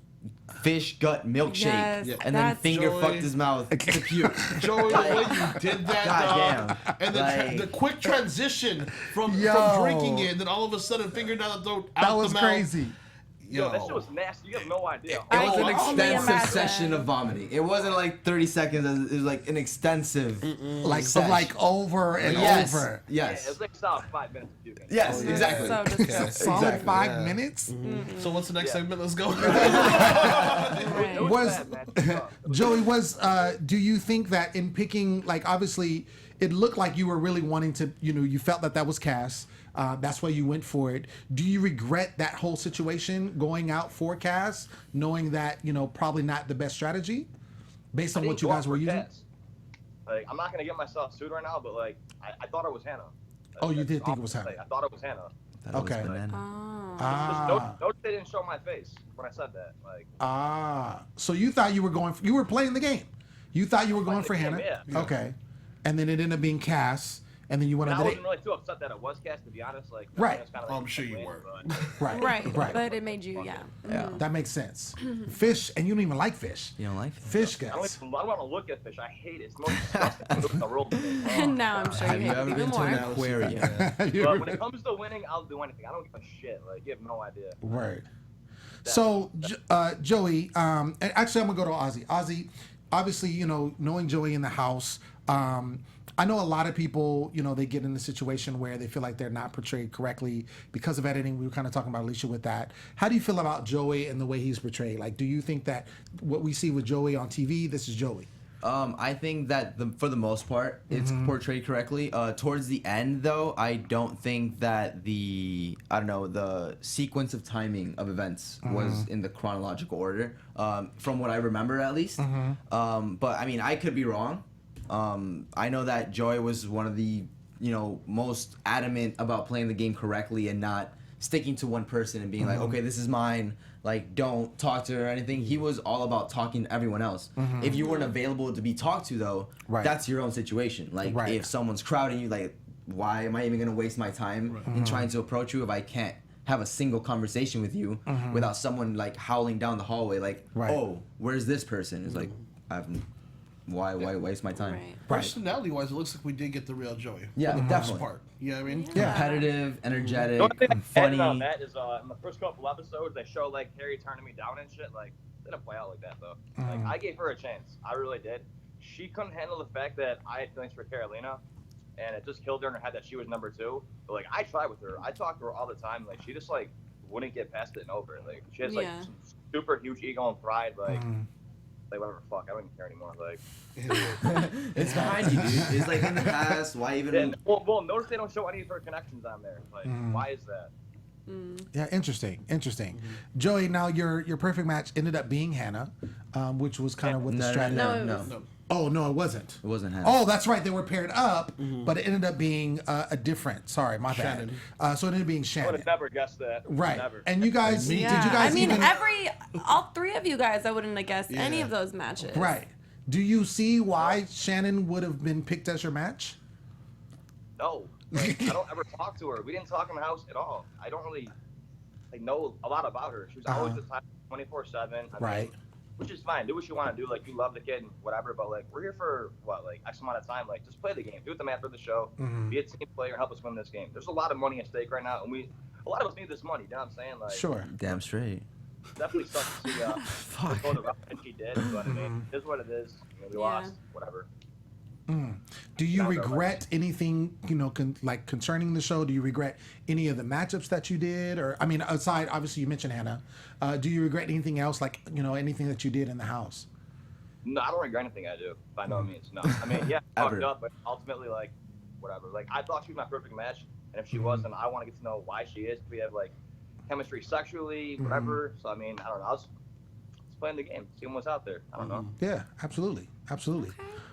Speaker 4: fish gut milkshake
Speaker 5: Yes,
Speaker 4: and then
Speaker 5: that's-
Speaker 4: finger
Speaker 3: Joey.
Speaker 4: fucked his mouth to puke.
Speaker 3: Joey, the way you did that,
Speaker 4: God
Speaker 3: dog,
Speaker 4: damn.
Speaker 3: and
Speaker 4: Like-
Speaker 3: the quick transition from
Speaker 1: Yo.
Speaker 3: drinking it, and then all of a sudden finger down the throat, out
Speaker 1: That was
Speaker 3: the mouth.
Speaker 1: crazy.
Speaker 7: Yo, that shit was nasty. You have no idea.
Speaker 4: It
Speaker 5: I
Speaker 4: was an
Speaker 5: can only
Speaker 4: extensive
Speaker 5: imagine.
Speaker 4: session of vomiting. It wasn't like 30 seconds. It was like an extensive.
Speaker 1: Like
Speaker 4: sesh.
Speaker 1: over and
Speaker 4: Yes.
Speaker 1: over.
Speaker 7: Yeah,
Speaker 4: Yes.
Speaker 7: it was like solid 5 minutes of puking.
Speaker 4: Yes,
Speaker 3: Oh, yeah.
Speaker 4: exactly.
Speaker 5: So disgusting.
Speaker 1: Solid
Speaker 4: Exactly.
Speaker 1: 5 minutes.
Speaker 3: So what's the next
Speaker 7: Yeah.
Speaker 3: segment? Let's go.
Speaker 5: Right.
Speaker 7: It was
Speaker 1: Was
Speaker 7: bad, man. It was tough.
Speaker 1: Joey, do you think that in picking, like, obviously it looked like you were really wanting to, you felt that was Cass. That's why you went for it. Do you regret that whole situation, going out for Cass, knowing that, probably not the best strategy based on
Speaker 7: I
Speaker 1: what
Speaker 7: didn't
Speaker 1: you
Speaker 7: go
Speaker 1: guys
Speaker 7: out
Speaker 1: were
Speaker 7: for
Speaker 1: using?
Speaker 7: Cass. Like, I'm not gonna get myself sued right now, but like, I thought it was Hannah.
Speaker 1: Oh, you
Speaker 7: That's
Speaker 1: did think
Speaker 7: all
Speaker 1: it was
Speaker 7: I'm
Speaker 1: Hannah.
Speaker 7: saying. I thought it was Hannah.
Speaker 4: That was
Speaker 1: Okay.
Speaker 4: banana.
Speaker 1: Ah.
Speaker 7: Notice they didn't show my face when I said that. Like,
Speaker 1: So you thought you were you were playing the game. You thought you were going
Speaker 7: Playing
Speaker 1: for
Speaker 7: the
Speaker 1: Hannah.
Speaker 7: game, yeah.
Speaker 1: Okay. And then it ended up being Cass, and then you went
Speaker 7: I
Speaker 1: on the
Speaker 7: wasn't
Speaker 1: date.
Speaker 7: really too upset that it was Cass, to be honest. Like,
Speaker 1: Right.
Speaker 7: It's kind of
Speaker 3: Oh,
Speaker 7: like
Speaker 3: I'm sure you
Speaker 7: win,
Speaker 3: were.
Speaker 7: but-
Speaker 1: Right.
Speaker 5: But it made you, yeah.
Speaker 4: Yeah.
Speaker 1: That makes sense. Fish, and you don't even like fish.
Speaker 4: You don't like it?
Speaker 1: Fish
Speaker 7: I
Speaker 1: guys.
Speaker 7: don't want to look at fish. I hate it. It's the most disgusting food in the world to me.
Speaker 5: And now I'm sure
Speaker 4: Have
Speaker 5: you
Speaker 4: you
Speaker 5: hate
Speaker 4: ever
Speaker 5: it
Speaker 4: been
Speaker 5: even
Speaker 4: to an
Speaker 5: more.
Speaker 4: aquarium?
Speaker 7: But when it comes to winning, I'll do anything. I don't give a shit. Like, you have no idea.
Speaker 1: Word. So, Joey, and actually, I'm gonna go to Ozzy. Ozzy, obviously, you know, knowing Joey in the house, I know a lot of people, you know, they get in a situation where they feel like they're not portrayed correctly because of editing. We were kind of talking about Alicia with that. How do you feel about Joey and the way he's portrayed? Like, do you think that what we see with Joey on TV, this is Joey?
Speaker 4: I think that for the most part, it's portrayed correctly. Towards the end, though, I don't think that the sequence of timing of events was in the chronological order, from what I remember at least. But I mean, I could be wrong. I know that Joy was one of the, you know, most adamant about playing the game correctly and not sticking to one person and being like, okay, this is mine. Like, don't talk to her or anything. He was all about talking to everyone else. If you weren't available to be talked to, though, that's your own situation. Like, if someone's crowding you, like, why am I even going to waste my time in trying to approach you if I can't have a single conversation with you without someone, like, howling down the hallway, like, oh, where's this person? It's like, why waste my time?
Speaker 5: Right.
Speaker 3: Personality-wise, it looks like we did get the real Joey.
Speaker 4: Yeah,
Speaker 3: for the
Speaker 4: definitely.
Speaker 3: most part. You know what I mean?
Speaker 1: Yeah.
Speaker 4: Competitive, energetic,
Speaker 7: The only thing I
Speaker 4: funny.
Speaker 7: added on that is in the first couple episodes, they show like Harry turning me down and shit. Like, it didn't play out like that though. Like, I gave her a chance. I really did. She couldn't handle the fact that I had feelings for Carolina, and it just killed her in her head that she was number 2. But like, I tried with her. I talked to her all the time. Like, she just like wouldn't get past it and over it. Like, she has like some super huge ego and pride. Like. Like, whatever, fuck, I don't even care anymore. Like,
Speaker 4: It's behind you, dude. It's like in the past. Why even?
Speaker 7: yeah, well, notice they don't show any of her connections on there. Like, why is that?
Speaker 1: Yeah, interesting. Joey, now your perfect match ended up being Hannah, which was kind of with the strategy.
Speaker 4: No.
Speaker 1: Oh no, it wasn't.
Speaker 4: It wasn't Hannah.
Speaker 1: Oh, that's right. They were paired up, but it ended up being a different. Sorry, my bad. So it ended up being
Speaker 7: I would
Speaker 1: Shannon.
Speaker 7: have never guessed that.
Speaker 1: Right.
Speaker 7: Never.
Speaker 1: And you guys, did you
Speaker 5: Yeah.
Speaker 1: guys
Speaker 5: I mean,
Speaker 1: even?
Speaker 5: all 3 of you guys, I wouldn't have guessed any
Speaker 3: Yeah.
Speaker 5: of those matches.
Speaker 1: Right. Do you see why Shannon would have been picked as your match?
Speaker 7: No. Like, I don't ever talk to her. We didn't talk in the house at all. I don't really like know a lot about her. She was always just 24/7.
Speaker 1: Right.
Speaker 7: Which is fine. Do what you want to do. Like, you love the kid and whatever. But like, we're here for what, like X amount of time. Like, just play the game. Do it the man for the show. Be a team player. Help us win this game. There's a lot of money at stake right now, and a lot of us need this money. You know what I'm saying? Like,
Speaker 1: Sure.
Speaker 4: Damn straight.
Speaker 7: definitely sucks to see her go the route that she did. But I mean, it is what it is. You know, we lost. Whatever.
Speaker 1: Do you regret anything, you know, concerning the show? Do you regret any of the matchups that you did? Or, I mean, aside, obviously you mentioned Hannah. Do you regret anything else, like, you know, anything that you did in the house?
Speaker 7: No, I don't regret anything I do, by no means. No. I mean, yeah, I fucked up, but ultimately, like, whatever. Like, I thought she was my perfect match, and if she wasn't, I want to get to know why she is. We have, like, chemistry sexually, whatever. So, I mean, I don't know. I was playing the game, seeing what's out there. I don't know.
Speaker 1: Yeah, absolutely.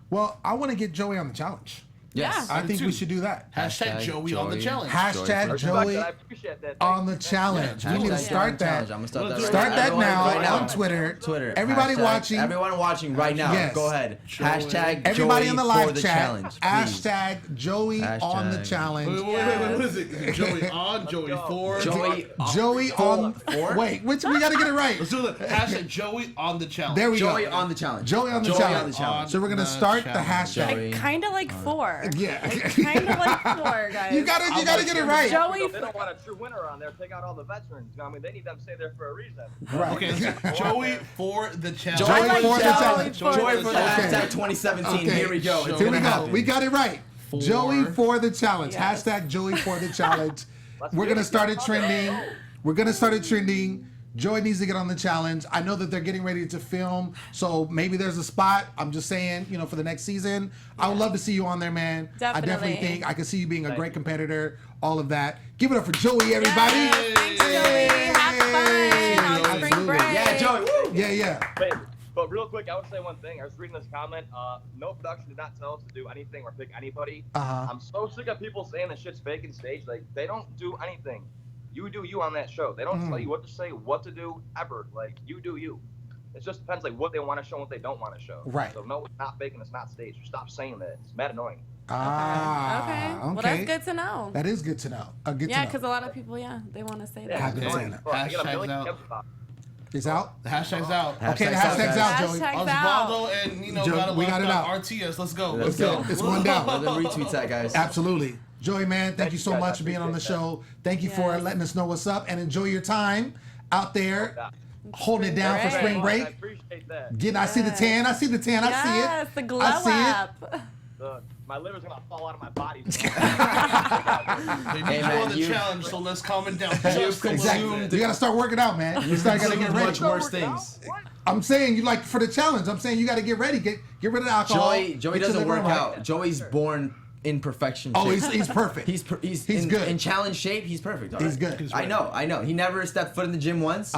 Speaker 1: Well, I want to get Joey on the challenge.
Speaker 4: Yes.
Speaker 1: I think we should do that.
Speaker 3: Hashtag Joey on the challenge.
Speaker 1: Hashtag Joey
Speaker 7: I appreciate that.
Speaker 1: on the challenge. We need to start that.
Speaker 4: I'm gonna start that.
Speaker 1: Start that
Speaker 4: Everyone
Speaker 1: now
Speaker 4: right
Speaker 1: on Twitter.
Speaker 4: Everybody
Speaker 1: watching.
Speaker 4: Everyone watching right now.
Speaker 1: Yes.
Speaker 4: Go ahead.
Speaker 3: Joey.
Speaker 4: Hashtag
Speaker 1: Everybody
Speaker 4: Joey
Speaker 1: in the
Speaker 4: for
Speaker 1: live
Speaker 4: the
Speaker 1: chat.
Speaker 4: challenge. Please.
Speaker 1: Hashtag Joey on the
Speaker 4: Hashtag.
Speaker 1: challenge.
Speaker 3: Wait, what is it? Is it Joey on, Joey for?
Speaker 1: Joey on.
Speaker 4: Four?
Speaker 1: Wait, we gotta get it right.
Speaker 3: Let's do the hashtag Joey on the challenge.
Speaker 1: There we
Speaker 4: Joey
Speaker 1: go.
Speaker 4: on the challenge.
Speaker 1: Joey on the
Speaker 4: Joey
Speaker 1: challenge.
Speaker 4: on the challenge.
Speaker 1: So we're gonna start the hashtag.
Speaker 4: Joey.
Speaker 5: Kind of like 4.
Speaker 1: Yeah.
Speaker 5: Kind of like 4, guys.
Speaker 1: You gotta get it right.
Speaker 5: Joey.
Speaker 7: They don't want a true winner on there. Take out all the veterans. You know what I mean, they need them to stay there for a reason.
Speaker 1: Right.
Speaker 3: Okay, Joey for the challenge.
Speaker 1: Joey
Speaker 5: I like
Speaker 1: for the
Speaker 5: Joey
Speaker 1: challenge.
Speaker 5: for
Speaker 4: Joey
Speaker 5: the
Speaker 4: for the
Speaker 5: challenge.
Speaker 4: hashtag 2017.
Speaker 1: Okay.
Speaker 4: Here we go. It's
Speaker 1: Here
Speaker 4: gonna
Speaker 1: we go.
Speaker 4: happen.
Speaker 1: We got it right. Joey for the challenge.
Speaker 5: Yes.
Speaker 1: Hashtag Joey for the challenge.
Speaker 7: Let's
Speaker 1: We're
Speaker 7: do
Speaker 1: gonna
Speaker 7: it.
Speaker 1: start it trending. We're gonna start it trending. Joey needs to get on the challenge. I know that they're getting ready to film, so maybe there's a spot. I'm just saying, you know, for the next season. I would love to see you on there, man. I definitely
Speaker 5: Definitely.
Speaker 1: think I can see you being a great competitor. All of that. Give it up for Joey, everybody.
Speaker 5: Yes, thanks, Joey. Have fun on spring
Speaker 1: Absolutely.
Speaker 5: break.
Speaker 4: Yeah, Joey. Woo.
Speaker 1: Yeah.
Speaker 7: Wait, But real quick, I would say one thing. I was reading this comment. No production did not tell us to do anything or pick anybody. I'm so sick of people saying this shit's fake and staged. Like, they don't do anything. You do you on that show. They don't tell you what to say, what to do, ever. Like, you do you. It just depends, like, what they want to show and what they don't want to show.
Speaker 1: Right.
Speaker 7: So, no, it's not fake and it's not staged. Just stop saying that. It's mad annoying.
Speaker 5: Okay. Well, that's good to know.
Speaker 1: That is good to know.
Speaker 5: Yeah, because a lot of people, they want to say that.
Speaker 1: I've been saying that.
Speaker 7: I get a
Speaker 3: Hashtag's
Speaker 7: million
Speaker 3: out.
Speaker 7: tips about it.
Speaker 1: It's out?
Speaker 3: The hashtag's out.
Speaker 1: Okay, the hashtag's out, Joey.
Speaker 5: Hashtag's
Speaker 3: Osvaldo and Nino
Speaker 1: Joe,
Speaker 3: got
Speaker 1: we got it out.
Speaker 3: RTS, let's go.
Speaker 4: Let's go.
Speaker 1: It's one down.
Speaker 4: Let them retweet that, guys.
Speaker 1: Absolutely. Joey, man, thank you so
Speaker 7: guys.
Speaker 1: much
Speaker 7: I
Speaker 1: for being on the
Speaker 7: appreciate
Speaker 1: show. Thank you for letting us know what's up, and enjoy your time out there holding it down for
Speaker 5: break.
Speaker 1: spring
Speaker 7: I
Speaker 1: break.
Speaker 7: appreciate that.
Speaker 1: I see the tan. I see the tan. I see it.
Speaker 5: Yes, the glow
Speaker 1: I see it.
Speaker 5: up.
Speaker 7: My liver's gonna fall out of my body.
Speaker 3: They need
Speaker 4: Hey,
Speaker 3: you
Speaker 4: man,
Speaker 3: on the
Speaker 4: you-
Speaker 3: challenge, so let's calm it down.
Speaker 4: You've
Speaker 1: Exactly. You gotta start working out, man. You gotta get ready.
Speaker 4: much worse things.
Speaker 1: I'm saying you like for the challenge. I'm saying you gotta get ready. Get rid of the alcohol.
Speaker 4: Joey
Speaker 1: Get your
Speaker 4: doesn't
Speaker 1: liver
Speaker 4: work
Speaker 1: right.
Speaker 4: out. Joey's born in perfection.
Speaker 1: Oh,
Speaker 4: shape.
Speaker 1: he's perfect.
Speaker 4: He's
Speaker 1: He's
Speaker 4: in,
Speaker 1: good.
Speaker 4: in challenge shape. He's perfect. All
Speaker 1: He's
Speaker 4: right.
Speaker 1: good.
Speaker 4: I know. He never stepped foot in the gym once.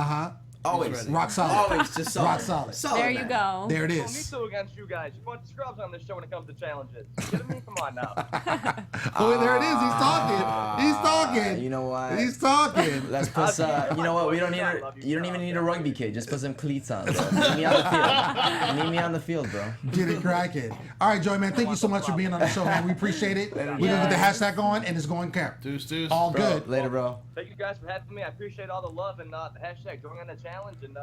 Speaker 4: Always
Speaker 3: ready.
Speaker 1: Rock solid.
Speaker 4: Always just solid.
Speaker 1: Rock solid.
Speaker 5: There you
Speaker 4: man.
Speaker 5: go.
Speaker 1: There it
Speaker 7: Me
Speaker 1: is.
Speaker 7: too against you guys. You want scrubs on this show when it comes to challenges. Get me? Come on now.
Speaker 1: Oh, there it is. He's talking. He's talking.
Speaker 4: You know what?
Speaker 1: He's talking.
Speaker 4: Let's put you know what? We don't need you don't even need a rugby kit. Just put some cleats on, bro. Meet me on the field. Meet me on the field, bro.
Speaker 1: Get it cracking. All right, Joey, man. Thank you so much for being on the show, man. We appreciate it. We're gonna get the hashtag going, and it's going camp.
Speaker 3: Deuce.
Speaker 1: All
Speaker 4: Bro,
Speaker 1: good.
Speaker 4: later, bro.
Speaker 7: Thank you guys for having me. I appreciate all the love and the hashtag join on the challenge, and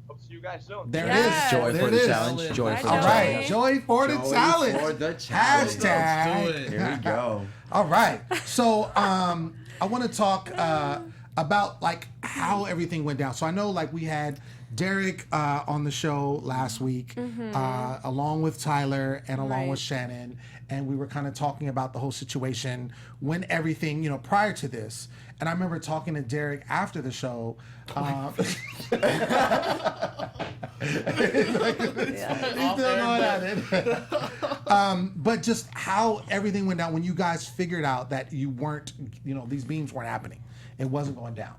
Speaker 7: hope to see you guys soon.
Speaker 1: There
Speaker 5: Yes.
Speaker 1: it is.
Speaker 4: Joy
Speaker 1: There
Speaker 4: for
Speaker 1: it
Speaker 4: the
Speaker 1: is.
Speaker 4: challenge. Joy for the
Speaker 1: All
Speaker 4: challenge.
Speaker 1: right, Joy for the
Speaker 4: Joy
Speaker 1: challenge.
Speaker 4: for the challenge.
Speaker 1: Hashtag.
Speaker 3: Let's do it.
Speaker 4: Here we go.
Speaker 1: All right. So I want to talk about like how everything went down. So I know like we had Derek on the show last week, along with Tyler and along with Shannon, and we were kind of talking about the whole situation when everything, prior to this. And I remember talking to Derek after the show. He's still going at it. But just how everything went down when you guys figured out that you weren't, these beams weren't happening. It wasn't going down.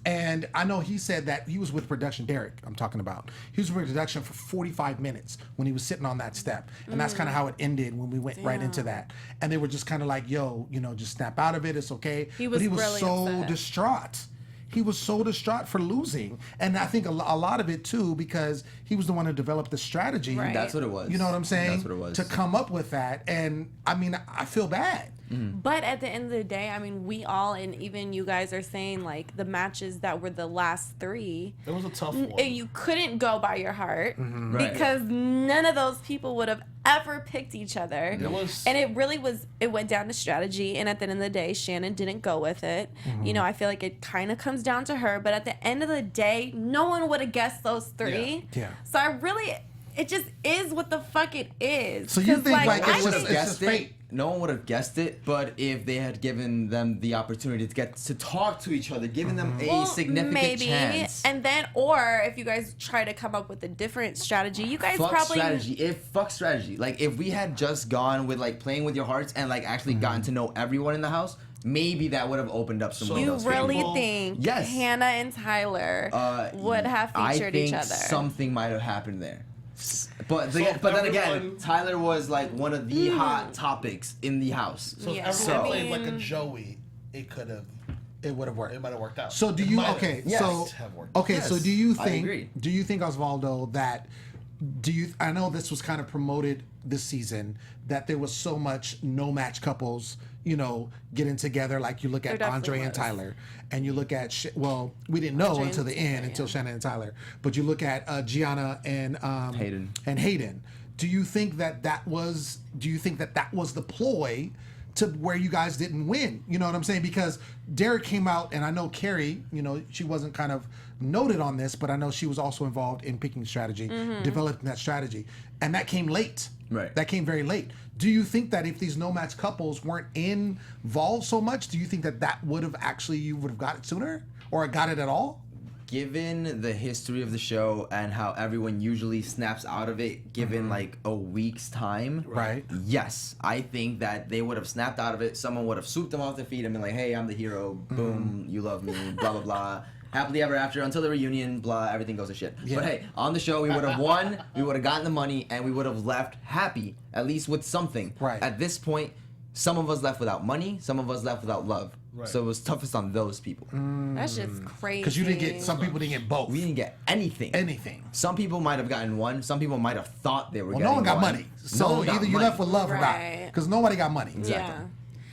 Speaker 1: And I know he said that he was with production, Derek, I'm talking about. He was with production for 45 minutes when he was sitting on that step. And that's kind of how it ended when we went right into that. And they were just kind of like, yo, just snap out of it. It's okay.
Speaker 5: He
Speaker 1: But
Speaker 5: was
Speaker 1: he was
Speaker 5: really
Speaker 1: so
Speaker 5: upset.
Speaker 1: distraught. He was so distraught for losing. And I think a lot of it too, because he was the one who developed the strategy.
Speaker 5: Right.
Speaker 4: That's what it was.
Speaker 1: You know what I'm saying?
Speaker 4: That's what it was.
Speaker 1: To come up with that. And I mean, I feel bad.
Speaker 5: But at the end of the day, I mean, we all, and even you guys are saying, like, the matches that were the last three,
Speaker 3: It was a tough one.
Speaker 5: you couldn't go by your heart
Speaker 4: Right.
Speaker 5: because none of those people would have ever picked each other. And it really was, it went down to strategy. And at the end of the day, Shannon didn't go with it. I feel like it kind of comes down to her. But at the end of the day, no one would have guessed those three.
Speaker 1: Yeah.
Speaker 5: So I really, it just is what the fuck it is.
Speaker 1: So you
Speaker 5: 'Cause,
Speaker 1: think, like,
Speaker 5: I
Speaker 1: it's
Speaker 4: would
Speaker 1: just-
Speaker 4: have
Speaker 5: think-
Speaker 4: guessed
Speaker 1: fate.
Speaker 4: it. No one would have guessed it, but if they had given them the opportunity to get to talk to each other, giving them a
Speaker 5: Well,
Speaker 4: significant chance.
Speaker 5: and then, or if you guys try to come up with a different strategy, you guys
Speaker 4: Fuck
Speaker 5: probably
Speaker 4: strategy. Fuck strategy. Like if we had just gone with like playing with your hearts and like actually gotten to know everyone in the house, maybe that would have opened up some
Speaker 3: So
Speaker 5: You
Speaker 4: windows. for
Speaker 5: really
Speaker 3: people-
Speaker 5: think
Speaker 4: Yes.
Speaker 5: Hannah and Tyler would have featured each other?
Speaker 4: Something might have happened there. But
Speaker 3: So
Speaker 4: then again,
Speaker 3: everyone-
Speaker 4: Tyler was like one of the hot topics in the house.
Speaker 3: So if
Speaker 5: Yeah.
Speaker 3: everyone
Speaker 5: I
Speaker 3: played like a
Speaker 5: mean-
Speaker 3: Joey, it could have.
Speaker 1: It would have worked.
Speaker 3: It might have worked out.
Speaker 1: So do
Speaker 3: It
Speaker 1: you
Speaker 3: might have.
Speaker 1: okay?
Speaker 4: Yes.
Speaker 1: So
Speaker 3: Have worked.
Speaker 1: okay. So
Speaker 4: Yes,
Speaker 1: do you
Speaker 4: I
Speaker 1: think?
Speaker 4: agree.
Speaker 1: Do you think, Osvaldo, that I know this was kind of promoted this season that there was so much no match couples, getting together. Like you look at
Speaker 5: There definitely
Speaker 1: Andre and
Speaker 5: was.
Speaker 1: Tyler, and you look at we didn't know
Speaker 5: Andre
Speaker 1: until
Speaker 5: and
Speaker 1: the end
Speaker 5: Tyler,
Speaker 1: until
Speaker 5: yeah.
Speaker 1: Shannon and Tyler. But you look at Gianna and
Speaker 4: Hayden.
Speaker 1: Hayden. Do you think that was? Do you think that was the ploy to where you guys didn't win? You know what I'm saying? Because Derek came out, and I know Carrie, she wasn't kind of noted on this, but I know she was also involved in picking strategy, developing that strategy, and that came late.
Speaker 4: Right.
Speaker 1: That came very late. Do you think that if these no match couples weren't involved so much, do you think that would have actually you would have got it sooner or got it at all?
Speaker 4: Given the history of the show and how everyone usually snaps out of it given like a week's time,
Speaker 1: Right.
Speaker 4: yes, I think that they would have snapped out of it. Someone would have swooped them off their feet and been like, hey, I'm the hero. Boom, you love me, blah, blah, blah. happily ever after until the reunion, blah, everything goes to shit.
Speaker 1: Yeah.
Speaker 4: But hey, on the show, we would have won, we would have gotten the money, and we would have left happy, at least with something.
Speaker 1: Right.
Speaker 4: At this point, some of us left without money, some of us left without love.
Speaker 3: Right.
Speaker 4: So it was toughest on those people.
Speaker 5: That's just crazy.
Speaker 1: Because you didn't get, some people didn't get both.
Speaker 4: We didn't get anything.
Speaker 1: Anything.
Speaker 4: Some people might have gotten one. Some people might have thought they were
Speaker 1: Well,
Speaker 4: getting
Speaker 1: no one got
Speaker 4: one.
Speaker 1: money.
Speaker 4: No
Speaker 1: So
Speaker 4: one got
Speaker 1: either you
Speaker 4: money.
Speaker 1: left with love or not.
Speaker 5: Right.
Speaker 1: Because nobody got money.
Speaker 5: Yeah.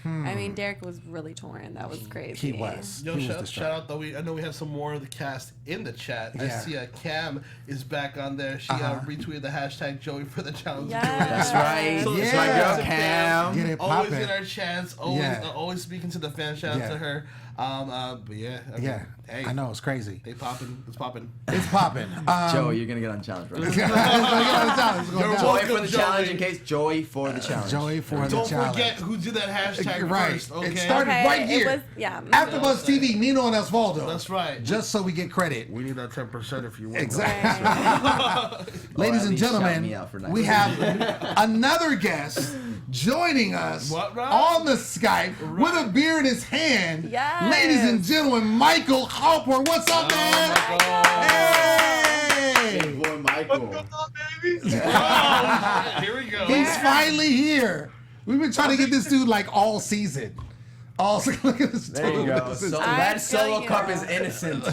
Speaker 5: I mean, Derek was really torn. That was crazy.
Speaker 1: He was.
Speaker 3: Yo,
Speaker 1: He was
Speaker 3: shout
Speaker 1: distraught.
Speaker 3: out though. I know we have some more of the cast in the chat. I
Speaker 1: Yeah.
Speaker 3: see Cam is back on there. She retweeted the hashtag Joey for the challenge.
Speaker 5: Yes.
Speaker 4: That's right.
Speaker 3: So
Speaker 4: It's
Speaker 1: Yeah.
Speaker 4: my girl,
Speaker 3: Cam.
Speaker 4: Cam.
Speaker 1: Get it
Speaker 3: Always
Speaker 1: poppin'.
Speaker 3: in our chats. Always,
Speaker 1: Yeah.
Speaker 3: always speaking to the fans. Shout out
Speaker 1: Yeah.
Speaker 3: to her. But yeah, I mean,
Speaker 1: Yeah.
Speaker 3: Hey,
Speaker 1: I know, it's crazy.
Speaker 3: They popping. It's popping.
Speaker 1: It's popping.
Speaker 4: Joe, you're gonna get on challenge, bro.
Speaker 1: It's going down. It's going
Speaker 3: You're
Speaker 1: down.
Speaker 4: Joy
Speaker 3: welcome.
Speaker 4: for the
Speaker 3: Joey.
Speaker 4: challenge in case Joy for the challenge.
Speaker 1: Joey for the
Speaker 3: Don't
Speaker 1: challenge.
Speaker 3: forget who did that hashtag
Speaker 1: Right.
Speaker 3: first. Okay.
Speaker 1: It started
Speaker 5: Okay,
Speaker 1: right
Speaker 5: it
Speaker 1: here.
Speaker 5: was- yeah.
Speaker 1: AfterBuzz TV, Nino and Osvaldo.
Speaker 3: That's right.
Speaker 1: Just so we get credit.
Speaker 3: We need that 10% if you want.
Speaker 1: Exactly.
Speaker 5: Right.
Speaker 1: Ladies
Speaker 4: at
Speaker 1: and
Speaker 4: least shout
Speaker 1: gentlemen,
Speaker 4: me out for that.
Speaker 1: we have another guest joining us
Speaker 3: What, Rob?
Speaker 1: on the Skype with a beer in his hand.
Speaker 5: Yes.
Speaker 1: Ladies and gentlemen, Michael Halpern. What's up, man? Hey!
Speaker 4: Boy, Michael.
Speaker 3: Here we go.
Speaker 1: He's finally here. We've been trying to get this dude like all season. Look at this dude.
Speaker 4: There you go.
Speaker 1: This is-
Speaker 4: So
Speaker 5: I
Speaker 4: that
Speaker 5: feel
Speaker 4: solo
Speaker 5: you.
Speaker 4: cup is innocent.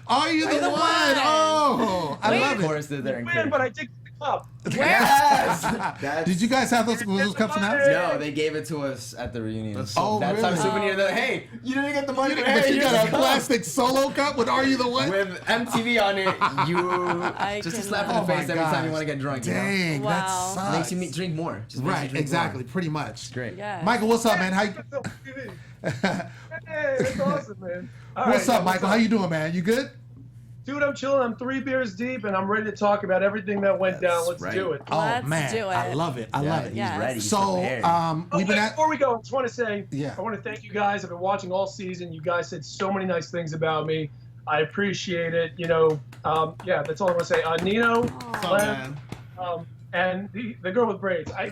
Speaker 1: Are you the
Speaker 5: the
Speaker 1: one?
Speaker 5: one.
Speaker 1: Oh, I
Speaker 5: Wait.
Speaker 1: love
Speaker 4: Of
Speaker 1: it.
Speaker 4: course, they're there in
Speaker 8: Man, but I did the cup.
Speaker 4: Yes. That's,
Speaker 1: Did you guys have those cups in the house?
Speaker 4: No, they gave it to us at the reunion.
Speaker 3: That's
Speaker 1: Oh,
Speaker 4: That's
Speaker 1: really?
Speaker 4: our souvenir. That hey, you didn't get the money, but
Speaker 1: But
Speaker 4: hey,
Speaker 1: you
Speaker 4: here's
Speaker 1: got
Speaker 4: the
Speaker 1: a
Speaker 4: cup.
Speaker 1: plastic solo cup with Are You the One?
Speaker 4: With MTV on it,
Speaker 5: I
Speaker 4: just a
Speaker 5: cannot.
Speaker 4: slap in the
Speaker 1: Oh my
Speaker 4: face every time you
Speaker 1: gosh.
Speaker 4: want to get drunk.
Speaker 1: Dang,
Speaker 5: Wow.
Speaker 1: that sucks.
Speaker 4: Makes you drink more. Just makes you
Speaker 1: Right,
Speaker 4: drink
Speaker 1: exactly,
Speaker 4: More.
Speaker 1: pretty much.
Speaker 4: Great.
Speaker 5: Yeah.
Speaker 1: Michael, what's up, man? How
Speaker 8: Hey, that's awesome, man. All
Speaker 1: what's
Speaker 8: right,
Speaker 1: up, Michael? How you doing, man? You good?
Speaker 8: Dude, I'm chilling. I'm 3 beers deep, and I'm ready to talk about everything that went down. Let's
Speaker 4: right.
Speaker 8: do it.
Speaker 1: Oh
Speaker 5: Let's
Speaker 1: man,
Speaker 5: do it.
Speaker 1: I love it. I
Speaker 4: Yeah,
Speaker 1: love it.
Speaker 4: he's
Speaker 5: Yes.
Speaker 4: ready. He's
Speaker 1: So,
Speaker 4: prepared.
Speaker 1: we've been at.
Speaker 8: Before we go, I just want to say,
Speaker 1: Yeah.
Speaker 8: I want to thank you guys. I've been watching all season. You guys said so many nice things about me. I appreciate it. You know, yeah, that's all I want to say. Nino,
Speaker 3: What's up,
Speaker 8: Lem,
Speaker 3: man?
Speaker 8: and the girl with braids. I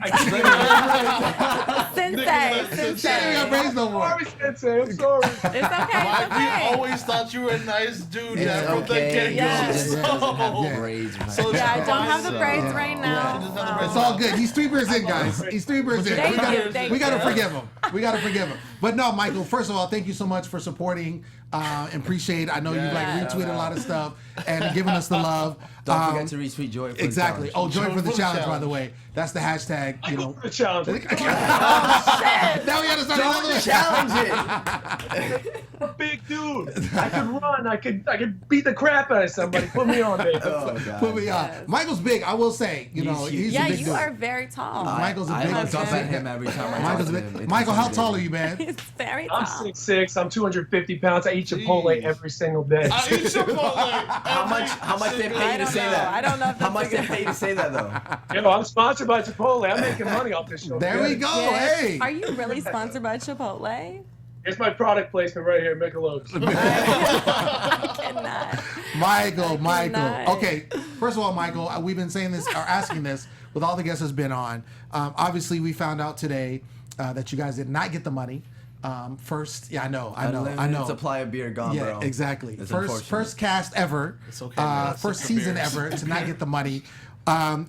Speaker 5: Sensei.
Speaker 1: She ain't got braids no more.
Speaker 8: sorry, Sensei. I'm sorry.
Speaker 5: It's okay.
Speaker 3: Why
Speaker 5: It's
Speaker 3: we
Speaker 5: okay.
Speaker 3: always thought you were a nice dude
Speaker 1: It's
Speaker 3: yeah, from the
Speaker 4: okay.
Speaker 3: get-go.
Speaker 5: Yes.
Speaker 4: She just doesn't have
Speaker 1: Yeah.
Speaker 4: braids. Right?
Speaker 3: So
Speaker 5: Yeah, I don't have the
Speaker 3: So-
Speaker 5: braids
Speaker 1: Yeah.
Speaker 5: right
Speaker 3: Yeah.
Speaker 5: now.
Speaker 1: It's all good. He's 3 beers in, guys. He's 3 beers in.
Speaker 5: Thank
Speaker 1: we gotta,
Speaker 5: you, thank
Speaker 1: we gotta
Speaker 5: you.
Speaker 1: forgive him. We gotta forgive him. But no, Michael. First of all, thank you so much for supporting. Appreciate. I know you like
Speaker 5: Yeah.
Speaker 1: retweeted a lot of stuff and giving us the love.
Speaker 4: Don't forget to retweet Joy for
Speaker 1: Exactly.
Speaker 4: the
Speaker 1: Oh,
Speaker 4: challenge.
Speaker 1: join for the challenge, by the way. That's the hashtag. You know.
Speaker 8: The challenge.
Speaker 1: Now we gotta start
Speaker 4: Don't
Speaker 1: another one.
Speaker 4: challenge it.
Speaker 8: I'm a big dude. I could run. I could beat the crap out of somebody. Put me on, baby.
Speaker 4: Oh god.
Speaker 1: Put me on.
Speaker 5: Yes.
Speaker 1: Michael's big. I will say. You know,
Speaker 4: He's huge.
Speaker 1: he's
Speaker 5: Yeah,
Speaker 1: a big
Speaker 5: you
Speaker 1: dude.
Speaker 5: are very tall.
Speaker 1: Michael's a
Speaker 4: I
Speaker 1: big
Speaker 4: look up
Speaker 1: dude.
Speaker 4: at him every time I
Speaker 1: Michael's
Speaker 4: talk
Speaker 1: a
Speaker 4: to him.
Speaker 1: big.
Speaker 4: It's
Speaker 1: Michael, how tall are
Speaker 4: intimidating.
Speaker 1: you, man?
Speaker 5: He's very
Speaker 8: I'm
Speaker 5: tall.
Speaker 8: 6'6". I'm 250 pounds. I eat Chipotle
Speaker 3: Jeez.
Speaker 8: every single day.
Speaker 3: I eat Chipotle.
Speaker 4: How much they pay
Speaker 5: I
Speaker 4: you to
Speaker 5: don't
Speaker 4: say
Speaker 5: know.
Speaker 4: that?
Speaker 5: I don't know if
Speaker 4: How
Speaker 5: that's
Speaker 4: much
Speaker 5: a
Speaker 4: they
Speaker 5: good-
Speaker 4: pay you to say that though?
Speaker 8: Yo, I'm sponsored by Chipotle. I'm making money off this show.
Speaker 1: There we go.
Speaker 5: Yes.
Speaker 1: Hey.
Speaker 5: Are you really sponsored by Chipotle?
Speaker 8: Here's my product placement right here. Michelob.
Speaker 5: I cannot.
Speaker 1: Michael.
Speaker 5: Nice.
Speaker 1: Okay, first of all, Michael, we've been saying this or asking this with all the guests that's been on. Obviously, we found out today that you guys did not get the money. First, yeah, I know.
Speaker 4: Unlimited supply of beer gone,
Speaker 1: Yeah,
Speaker 4: bro.
Speaker 1: exactly.
Speaker 4: It's
Speaker 1: First
Speaker 4: unfortunate.
Speaker 1: cast ever.
Speaker 3: It's okay, man. That's
Speaker 1: First
Speaker 3: 6
Speaker 1: season
Speaker 3: beers.
Speaker 1: ever to not get the money.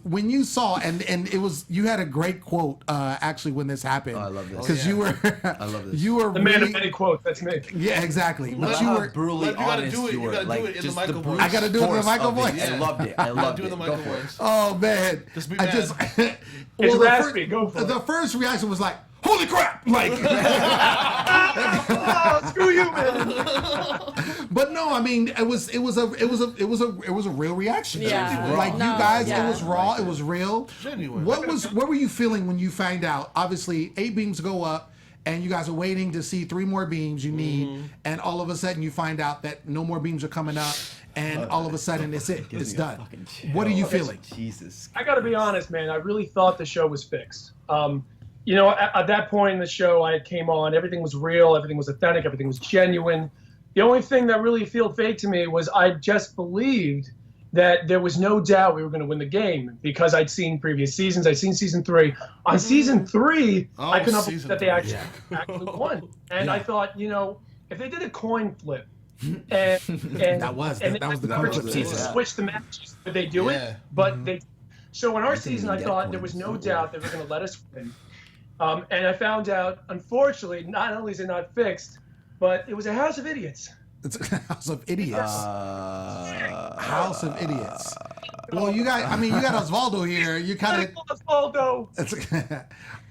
Speaker 1: When you saw and it was you had a great quote actually when this happened.
Speaker 4: Oh, I love this.
Speaker 1: because
Speaker 3: Oh,
Speaker 1: you were
Speaker 4: I love this.
Speaker 1: you were
Speaker 8: The man
Speaker 1: really
Speaker 8: of many quotes. That's me.
Speaker 1: yeah exactly.
Speaker 4: I
Speaker 1: But
Speaker 4: love
Speaker 1: you
Speaker 4: how
Speaker 1: were
Speaker 4: brutally
Speaker 3: Like, you gotta
Speaker 4: honest
Speaker 3: do it.
Speaker 4: you
Speaker 3: You
Speaker 4: were.
Speaker 3: gotta do
Speaker 4: Like,
Speaker 3: it in the
Speaker 4: just
Speaker 3: Michael
Speaker 4: brute
Speaker 3: voice.
Speaker 1: I gotta do it in the
Speaker 4: force
Speaker 1: Michael
Speaker 4: of it.
Speaker 1: voice.
Speaker 4: I loved it. I loved
Speaker 3: Do it
Speaker 4: it.
Speaker 3: in the
Speaker 4: Go
Speaker 3: Michael
Speaker 4: for it.
Speaker 3: voice.
Speaker 1: oh man.
Speaker 3: Just be
Speaker 1: I
Speaker 3: mad.
Speaker 1: just
Speaker 8: It's
Speaker 1: the
Speaker 8: raspy. Go for
Speaker 1: the
Speaker 8: it.
Speaker 1: first reaction was like holy crap like.
Speaker 8: Oh, screw you, man.
Speaker 1: But no, I mean it was a real reaction.
Speaker 5: Yeah.
Speaker 1: Like you
Speaker 5: No,
Speaker 1: guys,
Speaker 5: yeah.
Speaker 1: it was raw, it was real.
Speaker 3: Genuine.
Speaker 1: What were you feeling when you found out? Obviously, 8 beams go up, and you guys are waiting to see 3 more beams you need, and all of a sudden you find out that no more beams are coming up, and all of a sudden it's it,
Speaker 4: Gives
Speaker 1: it's
Speaker 4: me a
Speaker 1: done.
Speaker 4: fucking chill.
Speaker 1: What are you feeling?
Speaker 4: Jesus.
Speaker 8: I got to be honest, man. I really thought the show was fixed. You know, at that point in the show, I came on. Everything was real. Everything was authentic. Everything was genuine. The only thing that really felt fake to me was I just believed that there was no doubt we were going to win the game because I'd seen previous seasons. I'd seen season 3. On season 3,
Speaker 3: Oh,
Speaker 8: I could not believe
Speaker 3: season
Speaker 8: that they
Speaker 3: three.
Speaker 8: actually won. And I thought, you know, if they did a coin flip and
Speaker 1: That was the
Speaker 4: That
Speaker 1: cool
Speaker 4: was
Speaker 1: clip
Speaker 4: it,
Speaker 1: season.
Speaker 4: yeah.
Speaker 8: switch the matches, but they do
Speaker 3: Yeah.
Speaker 8: it. But they. So in our
Speaker 4: can
Speaker 8: season,
Speaker 4: even
Speaker 8: I
Speaker 4: get
Speaker 8: thought there was
Speaker 4: points.
Speaker 8: no doubt they were going to let us win. And I found out, unfortunately, not only is it not fixed, but it was a house of idiots.
Speaker 1: It's a house of idiots.
Speaker 4: Uh,
Speaker 1: House of idiots. Well, you got Osvaldo here. You kind of.
Speaker 8: Osvaldo.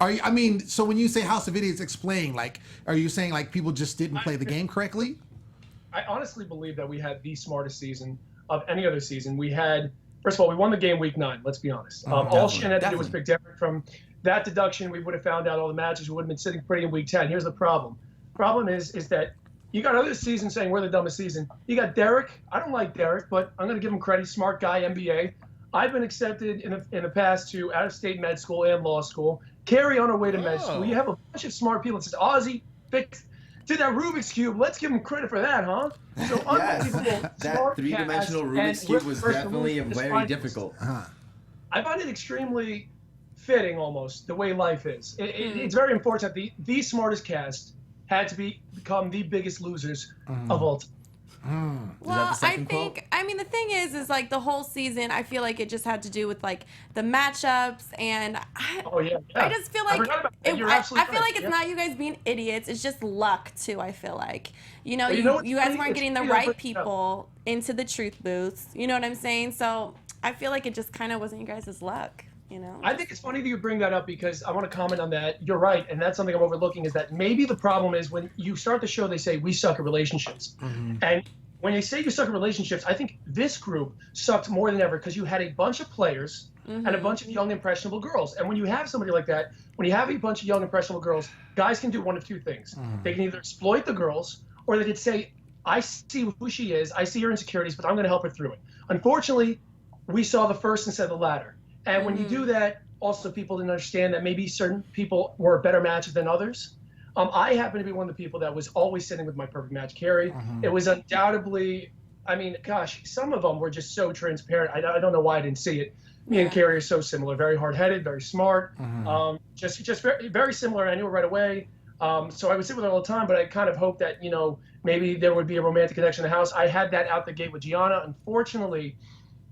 Speaker 1: Are you? I mean, so when you say house of idiots, explain. Like, are you saying like people just didn't play the game correctly?
Speaker 8: I honestly believe that we had the smartest season of any other season. We had, first of all, we won the game week 9. Let's be honest. All Shannon had to do was pick Derek. From that deduction, we would have found out all the matches. We would have been sitting pretty in week 10. Here's the problem. Problem is that you got other seasons saying we're the dumbest season. You got Derek. I don't like Derek, but I'm going to give him credit. Smart guy, MBA. I've been accepted in the past to out-of-state med school and law school. Carrie on her way to med school. You have a bunch of smart people that says, Ozzy did that Rubik's Cube. Let's give him credit for that, huh? So unbelievable.
Speaker 9: That
Speaker 8: smart
Speaker 9: three-dimensional
Speaker 8: cast,
Speaker 9: Rubik's
Speaker 8: and
Speaker 9: Cube
Speaker 8: we're
Speaker 9: was
Speaker 8: the first to
Speaker 9: definitely
Speaker 8: lose this
Speaker 9: very
Speaker 8: finals.
Speaker 9: difficult.
Speaker 8: I find it extremely fitting, almost, the way life is. It's very unfortunate that the smartest cast had to become the biggest losers of all time.
Speaker 5: Well, I mean, the thing is like the whole season, I feel like it just had to do with like the matchups, and I just feel like I feel like it's not you guys being idiots. It's just luck too. I feel like you guys weren't getting the right people into the truth booths. You know what I'm saying? So I feel like it just kind of wasn't you guys' luck. You know?
Speaker 8: I think it's funny that you bring that up because I want to comment on that. You're right, and that's something I'm overlooking, is that maybe the problem is when you start the show, they say we suck at relationships. And when they say you suck at relationships, I think this group sucked more than ever because you had a bunch of players and a bunch of young, impressionable girls. And when you have somebody like that, when you have a bunch of young, impressionable girls, guys can do one of two things. They can either exploit the girls, or they could say, I see who she is, I see her insecurities, but I'm going to help her through it. Unfortunately, we saw the first instead of the latter. And when you do that, also people didn't understand that maybe certain people were better matches than others. I happen to be one of the people that was always sitting with my perfect match, Carrie. It was undoubtedly, I mean, gosh, some of them were just so transparent. I don't know why I didn't see it. Me and Carrie are so similar, very hard-headed, very smart, just very, very similar. I knew it right away. So I would sit with her all the time, but I kind of hoped that, maybe there would be a romantic connection in the house. I had that out the gate with Gianna. Unfortunately,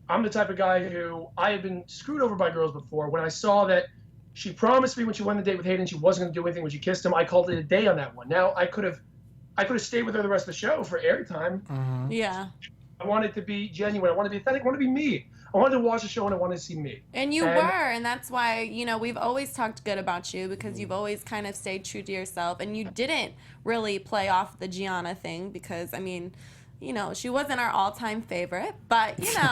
Speaker 8: I'm the type of guy who I had been screwed over by girls before. When I saw that she promised me when she went on the date with Hayden she wasn't going to do anything when she kissed him, I called it a day on that one. Now I could have stayed with her the rest of the show for airtime.
Speaker 5: Yeah.
Speaker 8: I wanted to be genuine. I wanted to be authentic. I wanted to be me. I wanted to watch the show and I wanted to see me.
Speaker 5: And you were, and that's why, we've always talked good about you because you've always kind of stayed true to yourself, and you didn't really play off the Gianna thing because, I mean, she wasn't our all-time favorite, but,
Speaker 1: she wasn't.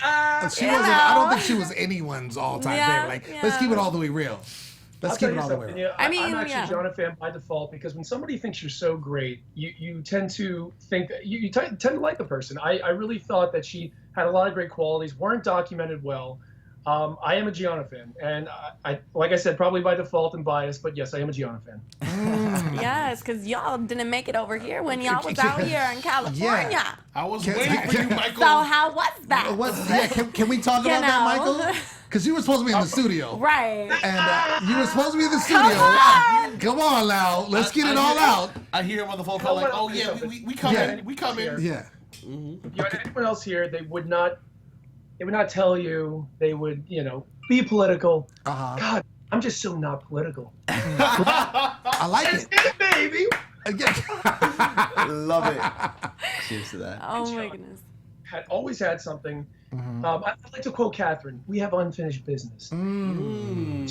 Speaker 1: I don't think she was anyone's all-time favorite. Let's keep it all the way real. Let's keep it all the way real.
Speaker 8: I'm actually a Gianna fan by default because when somebody thinks you're so great, you tend to think that you tend to like the person. I really thought that she had a lot of great qualities, weren't documented well. I am a Gianna fan, and I like I said, probably by default and biased, but yes, I am a Gianna fan.
Speaker 5: Yes, because y'all didn't make it over here when y'all was out here in California.
Speaker 3: I was waiting for you, Michael.
Speaker 5: So how was that?
Speaker 1: Can we talk about that, Michael? Because you were supposed to be in the studio.
Speaker 5: Right.
Speaker 1: And you were supposed to be in the studio. Come on now. Let's get it all out.
Speaker 3: I hear him on the phone call like, oh, yeah, we come in. We come in.
Speaker 1: Yeah.
Speaker 8: Anyone else here, they would not tell you. They would, be political. God, I'm just so not political.
Speaker 1: I like it.
Speaker 8: Baby.
Speaker 4: Love it. Cheers to that.
Speaker 5: Oh my goodness.
Speaker 8: Had always had something. I like to quote Catherine. We have unfinished business. And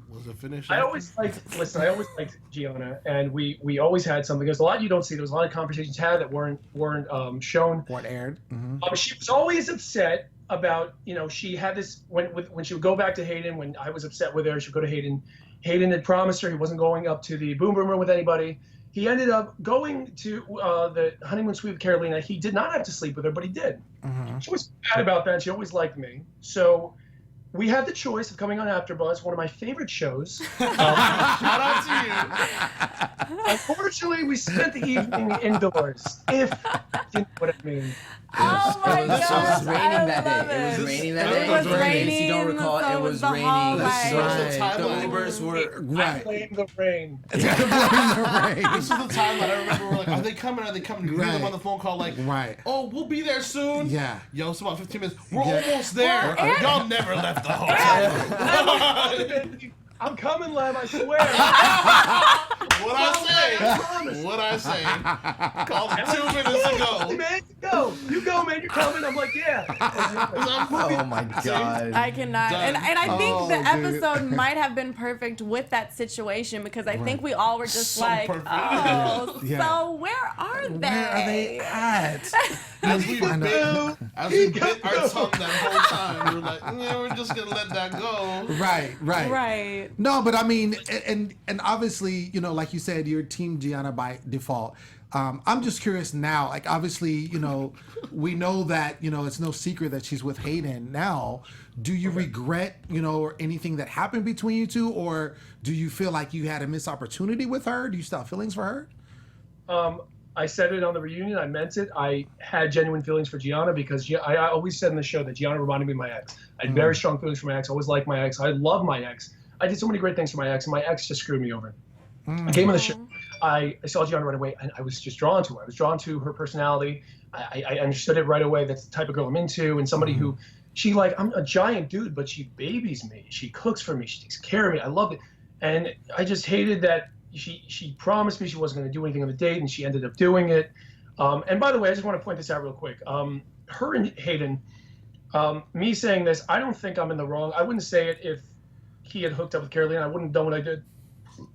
Speaker 3: was it finished?
Speaker 8: I always liked Gianna, and we always had something. There's a lot you don't see. There was a lot of conversations had that weren't shown.
Speaker 1: Weren't aired.
Speaker 8: She was always upset about, she had this when she would go back to Hayden. When I was upset with her, she would go to Hayden. Hayden had promised her he wasn't going up to the boom boom room with anybody. He ended up going to the honeymoon suite with Carolina. He did not have to sleep with her, but he did. She was mad about that. She always liked me. So we had the choice of coming on AfterBuzz, one of my favorite shows.
Speaker 3: Shout out to you.
Speaker 8: Unfortunately, we spent the evening indoors. If you know what I mean.
Speaker 5: Oh my
Speaker 4: It was
Speaker 5: gosh,
Speaker 4: raining
Speaker 5: I
Speaker 4: that
Speaker 5: love
Speaker 4: day. It was raining that
Speaker 5: It
Speaker 4: day.
Speaker 5: was
Speaker 4: In case
Speaker 5: raining,
Speaker 4: you don't recall,
Speaker 5: so
Speaker 4: it was
Speaker 5: the
Speaker 4: raining.
Speaker 5: hallway.
Speaker 1: Right.
Speaker 4: The Ubers were
Speaker 1: Right.
Speaker 8: Blame the rain.
Speaker 1: Blame the rain.
Speaker 3: This is the time that I remember we're like, are they coming? Are they coming? We hear them on the phone call like,
Speaker 1: Right.
Speaker 3: oh, we'll be there soon.
Speaker 1: Yeah.
Speaker 3: Yo, it's about 15 minutes. We're
Speaker 1: Yeah.
Speaker 3: almost there.
Speaker 5: Well,
Speaker 3: Y'all never left the hotel.
Speaker 8: I'm coming, Lem, I swear.
Speaker 3: What I say? Called 2 minutes ago.
Speaker 8: Man, you go, man. You're coming. I'm like, yeah.
Speaker 4: Oh my god.
Speaker 5: I cannot.
Speaker 3: Done.
Speaker 5: And I think
Speaker 1: Oh,
Speaker 5: the
Speaker 1: dude.
Speaker 5: episode might have been perfect with that situation because I think we all were just
Speaker 3: So
Speaker 5: like,
Speaker 3: perfect.
Speaker 5: oh,
Speaker 1: Yeah.
Speaker 5: so where are they?
Speaker 1: Where are they at?
Speaker 3: As we
Speaker 1: Find
Speaker 3: bit
Speaker 1: out.
Speaker 3: our tongue that whole time, we were like, yeah, we're just gonna let that go.
Speaker 1: Right.
Speaker 5: Right.
Speaker 1: No, but I mean, and obviously, you know, like you said, you're Team Gianna by default. I'm just curious now. Like, obviously, you know, we know that, you know, it's no secret that she's with Hayden now. Do you regret, you know, or anything that happened between you two, or do you feel like you had a missed opportunity with her? Do you still have feelings for her?
Speaker 8: I said it on the reunion. I meant it. I had genuine feelings for Gianna because I always said in the show that Gianna reminded me of my ex. I had very strong feelings for my ex. I always liked my ex. I love my ex. I did so many great things for my ex, and my ex just screwed me over. I came on the show. I saw Gianna right away, and I was just drawn to her. I was drawn to her personality. I understood it right away. That's the type of girl I'm into, and somebody who, I'm a giant dude, but she babies me. She cooks for me. She takes care of me. I loved it. And I just hated that she promised me she wasn't going to do anything on the date, and she ended up doing it. And by the way, I just want to point this out real quick. Her and Hayden, me saying this, I don't think I'm in the wrong. I wouldn't say it if he had hooked up with Carolina. I wouldn't have done what I did.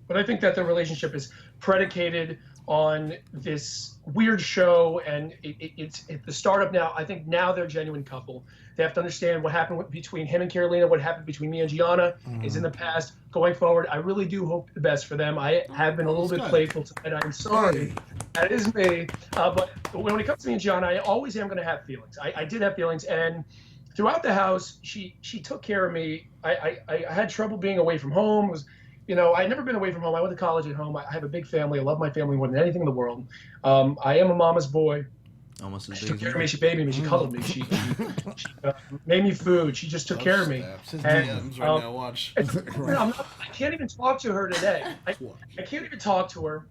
Speaker 8: But I think that their relationship is predicated on this weird show, and it's the startup now. I think now they're a genuine couple. They have to understand what happened between him and Carolina, what happened between me and Gianna is in the past. Going forward, I really do hope the best for them. I have been a little bit playful, and I'm sorry. That is me. But when it comes to me and Gianna, I always am going to have feelings. I did have feelings, and throughout the house, she took care of me. I had trouble being away from home. It was, you know, I'd never been away from home. I went to college at home. I have a big family. I love my family more than anything in the world. I am a mama's boy.
Speaker 4: Almost as
Speaker 8: She
Speaker 4: big
Speaker 8: took
Speaker 4: as
Speaker 8: care of
Speaker 4: me.
Speaker 8: me. She babied me. She cuddled me. She made me food. She just took care of me.
Speaker 3: His
Speaker 8: And,
Speaker 3: DMs right now, watch.
Speaker 8: I can't even talk to her today. I can't even talk to her.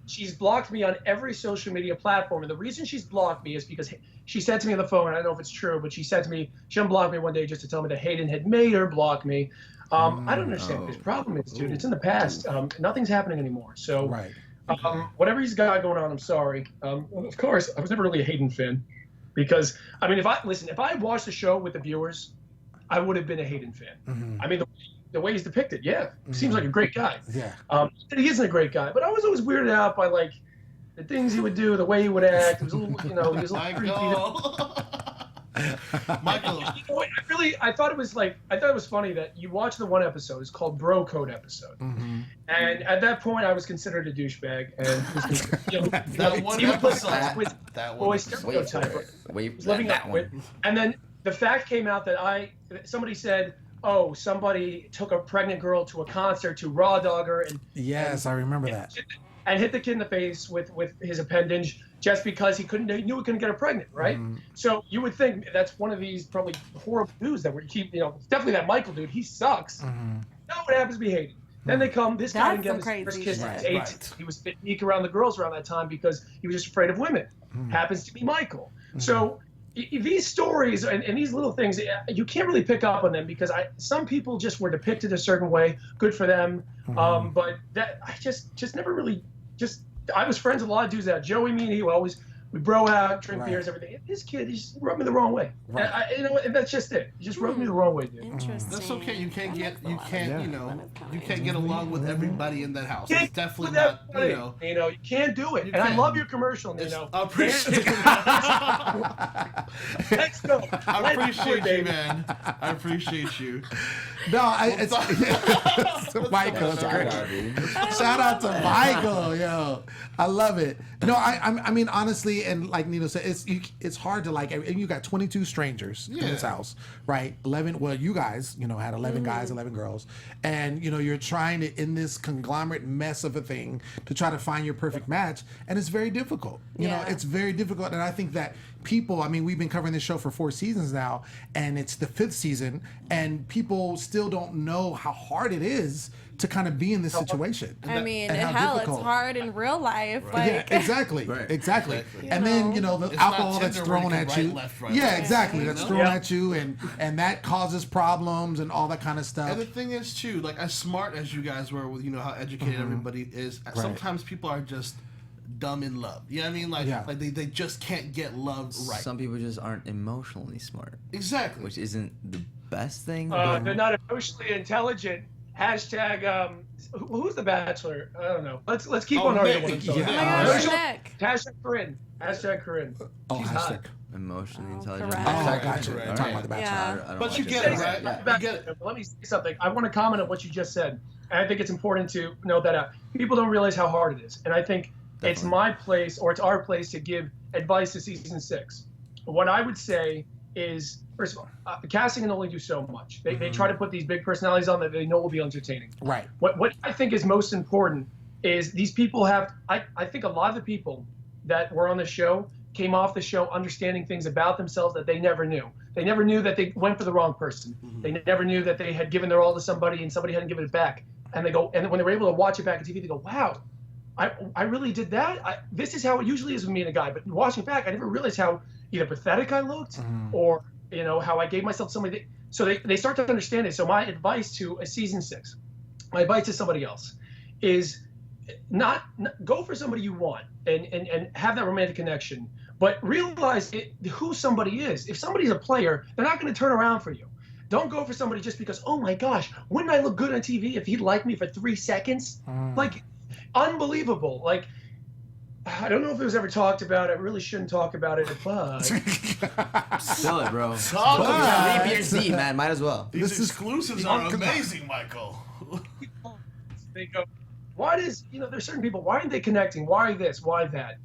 Speaker 8: She's blocked me on every social media platform, and the reason she's blocked me is because she said to me on the phone, and I don't know if it's true, but she said to me, she unblocked me one day just to tell me that Hayden had made her block me. I don't understand what his problem is, dude. It's in the past. Nothing's happening anymore. So,
Speaker 1: Right.
Speaker 8: whatever he's got going on, I'm sorry. Of course, I was never really a Hayden fan because, I mean, if I watched the show with the viewers, I would have been a Hayden fan. I mean, the way he's depicted, seems like a great guy.
Speaker 1: Yeah.
Speaker 8: He isn't a great guy, but I was always weirded out by like the things he would do, the way he would act. It was a little, you know, he was a little creepy.
Speaker 3: Michael.
Speaker 8: You know, I thought it was funny that you watch the one episode. It's called Bro Code episode, and at that point, I was considered a douchebag, and was considered, you know,
Speaker 3: That one
Speaker 8: he was like
Speaker 3: episode.
Speaker 8: with
Speaker 3: That
Speaker 8: boy
Speaker 3: one.
Speaker 8: stereotype.
Speaker 4: Wait,
Speaker 8: Was living
Speaker 4: that
Speaker 8: up
Speaker 4: one.
Speaker 8: with, and then the fact came out that somebody said, oh, somebody took a pregnant girl to a concert to raw dog her and
Speaker 1: Yes, I remember that.
Speaker 8: and hit the kid in the face with his appendage just because he knew he couldn't get her pregnant, right? So you would think that's one of these probably horrible dudes that would keep, you know, definitely that Michael dude, he sucks. Now what happens to be Hayden? Then they come, this guy didn't
Speaker 5: That's
Speaker 8: get his
Speaker 5: some
Speaker 8: first
Speaker 5: crazy
Speaker 8: kiss
Speaker 5: shit.
Speaker 8: at his 8.
Speaker 3: Right.
Speaker 8: He was a bit weak around the girls around that time because he was just afraid of women. Happens to be Michael. So these stories and these little things, you can't really pick up on them because some people just were depicted a certain way. Good for them. But that I just never really I was friends with a lot of dudes that Joey, me, and he we bro out, drink beers, everything. This kid, he just rubbed me the wrong way.
Speaker 1: Right.
Speaker 8: You know, and that's just it. He just rubbed me the wrong way, dude.
Speaker 5: Interesting.
Speaker 3: That's okay. You can't
Speaker 1: Yeah.
Speaker 3: get along with everybody in that house.
Speaker 8: Can't
Speaker 3: It's definitely
Speaker 8: do
Speaker 3: not,
Speaker 8: that,
Speaker 3: you know.
Speaker 8: you know, you can't do it.
Speaker 3: You
Speaker 8: And I
Speaker 3: can't.
Speaker 8: love your commercial,
Speaker 3: It's,
Speaker 8: Nino.
Speaker 3: I appreciate
Speaker 8: Let's go.
Speaker 3: I appreciate you,
Speaker 8: baby.
Speaker 3: man. I appreciate you.
Speaker 1: it's Michael. It's great. Shout out to Michael, yo. I love it. No, I mean honestly, and like Nino said, it's hard to like. And you got 22 strangers in this house, right? 11. Well, you guys, had 11 guys, 11 girls, and you're trying to in this conglomerate mess of a thing to try to find your perfect match, and it's very difficult. You know, it's very difficult, and I think that people. I mean, we've been covering this show for 4 seasons now, and it's the 5th season, and people still don't know how hard it is to kind of be in this situation.
Speaker 5: I mean,
Speaker 1: and
Speaker 5: hell,
Speaker 1: difficult.
Speaker 5: it's hard in real life.
Speaker 1: Yeah,
Speaker 5: Like,
Speaker 1: exactly. Exactly. And then, the alcohol that's thrown at you. Yeah, exactly. That's thrown at you, and that causes problems and all that kind of stuff.
Speaker 3: And the thing is, too, like, as smart as you guys were with, how educated everybody is, sometimes people are just dumb in love. You know what I mean? Like they just can't get love right.
Speaker 4: Some people just aren't emotionally smart.
Speaker 3: Exactly.
Speaker 4: Which isn't the best thing.
Speaker 8: They're not emotionally intelligent. Hashtag, who's the Bachelor? I don't know. Let's keep on arguing with him.
Speaker 5: Nick.
Speaker 8: Hashtag Corinne. Hashtag Corinne. She's hot.
Speaker 4: Emotionally intelligent.
Speaker 5: correct.
Speaker 1: Oh, gotcha.
Speaker 3: Right.
Speaker 1: Talking about the Bachelor.
Speaker 5: Yeah.
Speaker 4: I don't
Speaker 3: But
Speaker 4: like
Speaker 3: you
Speaker 4: it.
Speaker 3: get it, right?
Speaker 8: Yeah.
Speaker 3: You get it.
Speaker 8: Let me say something. I want to comment on what you just said. And I think it's important to note that people don't realize how hard it is. And I think it's my place, or it's our place, to give advice to season 6. What I would say is, first of all, casting can only do so much. They try to put these big personalities on that they know will be entertaining.
Speaker 1: Right.
Speaker 8: What I think is most important is these people have, I think a lot of the people that were on the show came off the show understanding things about themselves that they never knew. They never knew that they went for the wrong person. They never knew that they had given their all to somebody and somebody hadn't given it back. And they go, and when they were able to watch it back on TV, they go, wow, I really did that. This is how it usually is with me and a guy. But watching back, I never realized how either pathetic I looked or, how I gave myself to somebody. So they start to understand it. So my advice to a season 6, my advice to somebody else is not go for somebody you want and have that romantic connection, but realize who somebody is. If somebody's a player, they're not going to turn around for you. Don't go for somebody just because, oh my gosh, wouldn't I look good on TV if he'd like me for 3 seconds? Like, unbelievable. Like, I don't know if it was ever talked about. I really shouldn't talk about it, but
Speaker 4: Spill it, bro.
Speaker 3: Talk about
Speaker 4: Leave your seat, man. Might as well.
Speaker 3: These exclusives are amazing, Michael.
Speaker 8: they go, why does, there's certain people, why aren't they connecting? Why this? Why that?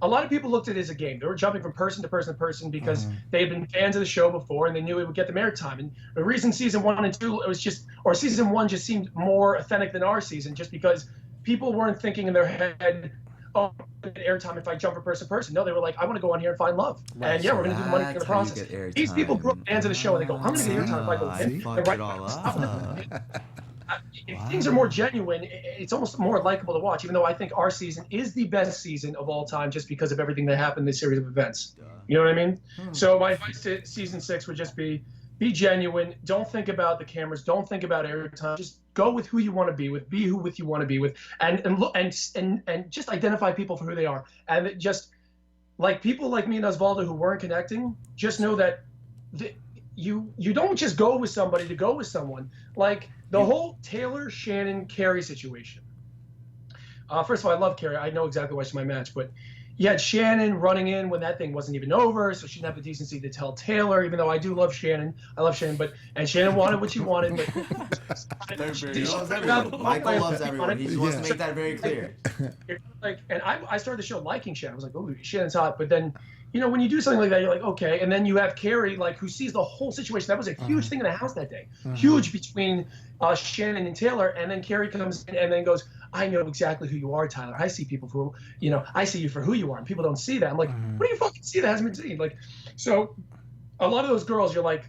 Speaker 8: A lot of people looked at it as a game. They were jumping from person to person to person because they had been fans of the show before and they knew it would get them airtime. And the reason season 1 and 2, season 1 just seemed more authentic than our season, just because people weren't thinking in their head, oh, airtime if I jump from person to person. No, they were like, I want to go on here and find love. And we're going to do the money in the process. These people grew up fans of the show and they go, I'm going to get airtime if I go in.
Speaker 4: Fuck it all up.
Speaker 8: If things are more genuine, it's almost more likable to watch, even though I think our season is the best season of all time just because of everything that happened in this series of events. You know what I mean? So my advice to season 6 would just be genuine. Don't think about the cameras. Don't think about airtime. Just go with who you want to be with. Be who you want to be with, and look and just identify people for who they are. And just like people like me and Osvaldo who weren't connecting, just know that you don't just go with somebody to go with someone. Like the whole Taylor, Shannon, Carrie situation. First of all, I love Carrie. I know exactly why she's my match, but you had Shannon running in when that thing wasn't even over, so she didn't have the decency to tell Taylor, even though I do love Shannon. I love Shannon, and Shannon wanted what she wanted. But
Speaker 4: Michael loves everyone. He wants to make that very clear.
Speaker 8: And I started the show liking Shannon. I was like, oh, Shannon's hot. But then, when you do something like that, you're like, okay. And then you have Carrie, who sees the whole situation. That was a huge thing in the house that day. Huge between Shannon and Taylor. And then Carrie comes in and then goes, I know exactly who you are, Tyler. I see people for, I see you for who you are. And people don't see that. I'm like, what do you fucking see that hasn't been seen? So a lot of those girls, you're like,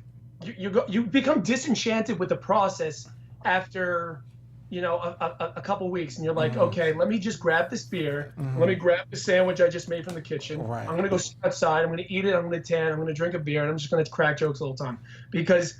Speaker 8: you become disenchanted with the process after, a couple weeks, and you're like, okay, let me just grab this beer. Let me grab the sandwich I just made from the kitchen.
Speaker 1: Right.
Speaker 8: I'm gonna go sit outside. I'm gonna eat it. I'm gonna tan. I'm gonna drink a beer, and I'm just gonna crack jokes all the time because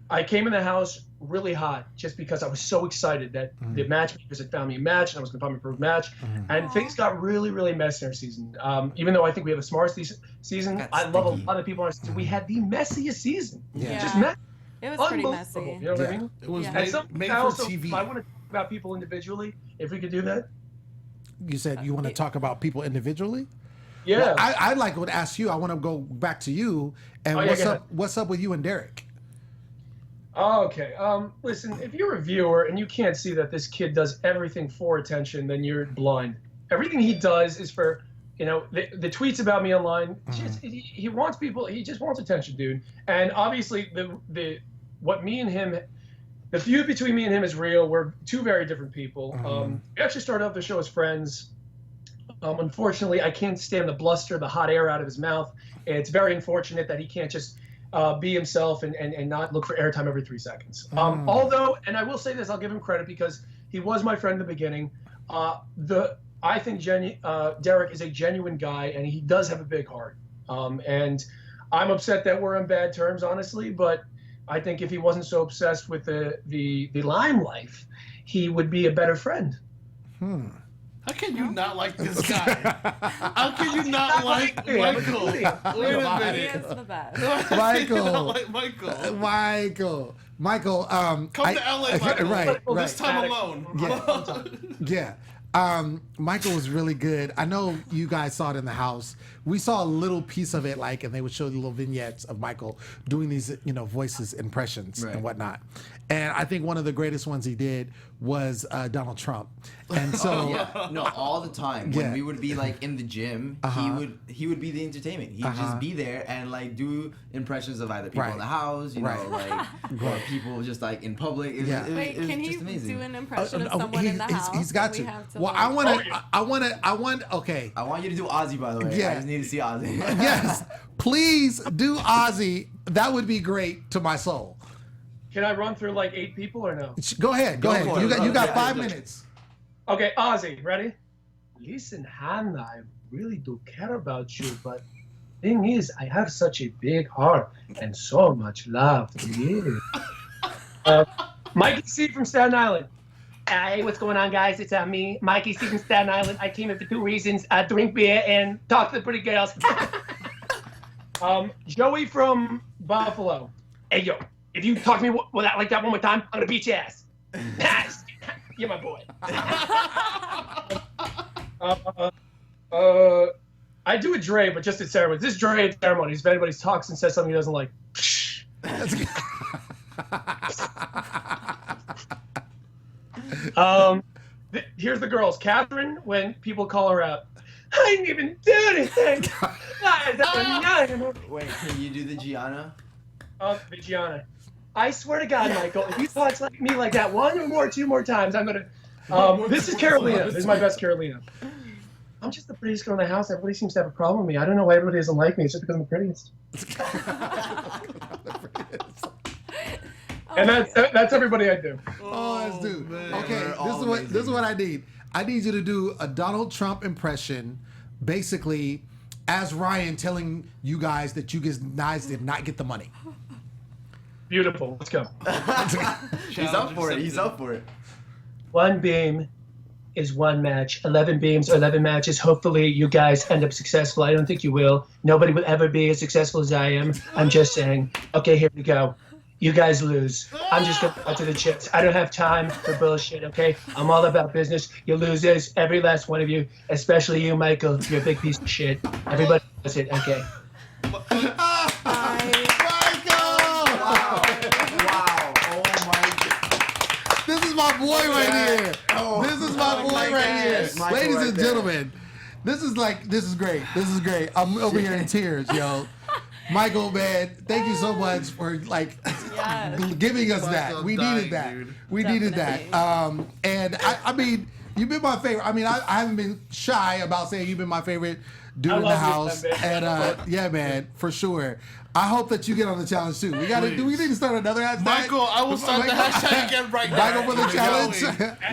Speaker 8: I came in the house really hot just because I was so excited that the matchmakers had found me a match and I was going to find my perfect match. And things got really, really messy in our season. Even though I think we have a smart season, I love a lot of people in our season. We had the messiest season.
Speaker 5: Yeah.
Speaker 8: Just messy.
Speaker 5: It was pretty messy.
Speaker 8: You know what I mean?
Speaker 3: It was
Speaker 5: Yeah.
Speaker 3: made for TV.
Speaker 8: I want to talk about people individually, if we could do that.
Speaker 1: You said you want to talk about people individually?
Speaker 8: Yeah.
Speaker 1: Well, I'd like to ask you. I want to go back to you. And
Speaker 8: Oh, yeah,
Speaker 1: what's
Speaker 8: go
Speaker 1: up? What's up with you and Derek?
Speaker 8: Oh, okay. Listen, if you're a viewer and you can't see that this kid does everything for attention, then you're blind. Everything he does is for, the tweets about me online. He wants people. He just wants attention, dude. And obviously, the feud between me and him is real. We're two very different people. We actually started off the show as friends. Unfortunately, I can't stand the bluster, the hot air out of his mouth. It's very unfortunate that he can't just be himself and not look for airtime every 3 seconds. Although, and I will say this, I'll give him credit because he was my friend in the beginning. I think Derek is a genuine guy, and he does have a big heart. And I'm upset that we're on bad terms, honestly, but I think if he wasn't so obsessed with the lime life, he would be a better friend.
Speaker 3: How can you not like this guy? How can you not like Michael? Wait a
Speaker 5: He
Speaker 3: minute.
Speaker 5: is the best.
Speaker 1: Michael,
Speaker 3: Come to LA, Michael.
Speaker 1: Right.
Speaker 3: This time alone.
Speaker 1: Yeah. Michael was really good. I know you guys saw it in the house. We saw a little piece of it, and they would show the little vignettes of Michael doing these, voices, impressions, and whatnot. And I think one of the greatest ones he did was Donald Trump. And so,
Speaker 4: no, all the time when we would be in the gym, he would be the entertainment. He'd just be there and do impressions of either people in the house, or people just in public. It was
Speaker 5: Can
Speaker 4: just
Speaker 5: he
Speaker 4: amazing.
Speaker 5: do an impression of someone in the house?
Speaker 1: He's got to. Well, I want. Okay.
Speaker 4: I want you to do Ozzy, by the way.
Speaker 1: Yeah.
Speaker 4: I just need to see Ozzy.
Speaker 1: Yes, please do Ozzy. That would be great to my soul.
Speaker 8: Can I run through 8 people or no?
Speaker 1: Go ahead. Go ahead. You got 5 minutes.
Speaker 8: Okay, Ozzy, ready? Listen, Hannah, I really do care about you, but thing is, I have such a big heart and so much love for you. Mikey C from Staten Island. Hey, what's going on, guys? It's me, Mikey C from Staten Island. I came here for 2 reasons: drink beer and talk to the pretty girls. Joey from Buffalo. Hey, yo, if you talk to me like that one more time, I'm gonna beat your ass. You're my boy. I do a Dre, but just at ceremonies. This is Dre at ceremonies. If anybody talks and says something he doesn't like. Here's the girls. Catherine, when people call her out, I didn't even do anything.
Speaker 4: Wait, can you do the Gianna?
Speaker 8: The Gianna. I swear to God, Michael, if you talk like me like that 1 or more, 2 more times, I'm gonna. This is Carolina. This is my best Carolina. I'm just the prettiest girl in the house. Everybody seems to have a problem with me. I don't know why everybody doesn't like me. It's just because I'm the prettiest. And that's everybody I do.
Speaker 1: Oh, that's dude.
Speaker 3: Man.
Speaker 1: Okay, this is what I need. I need you to do a Donald Trump impression, basically, as Ryan telling you guys that you guys did not get the money.
Speaker 8: Beautiful. Let's go.
Speaker 4: He's up for it. He's up for it.
Speaker 8: 1 beam is 1 match. 11 beams or 11 matches. Hopefully you guys end up successful. I don't think you will. Nobody will ever be as successful as I am. I'm just saying. Okay, here we go. You guys lose. I'm just going to cut to the chips. I don't have time for bullshit, okay? I'm all about business. You losers, every last one of you, especially you, Michael. You're a big piece of shit. Everybody does it, okay?
Speaker 1: This is my boy right here. This is my boy right here. Ladies and gentlemen, this is great. This is great. I'm over here in tears, yo. Michael, man, thank you so much for giving us that. We needed that.
Speaker 3: Dude.
Speaker 1: We needed that. And I mean, you've been my favorite. I mean, I haven't been shy about saying you've been my favorite dude in the house. And yeah, man, for sure. I hope that you get on the challenge too. Do we need to start another hashtag?
Speaker 3: Michael, I will start the hashtag again right now.
Speaker 1: Michael for the challenge.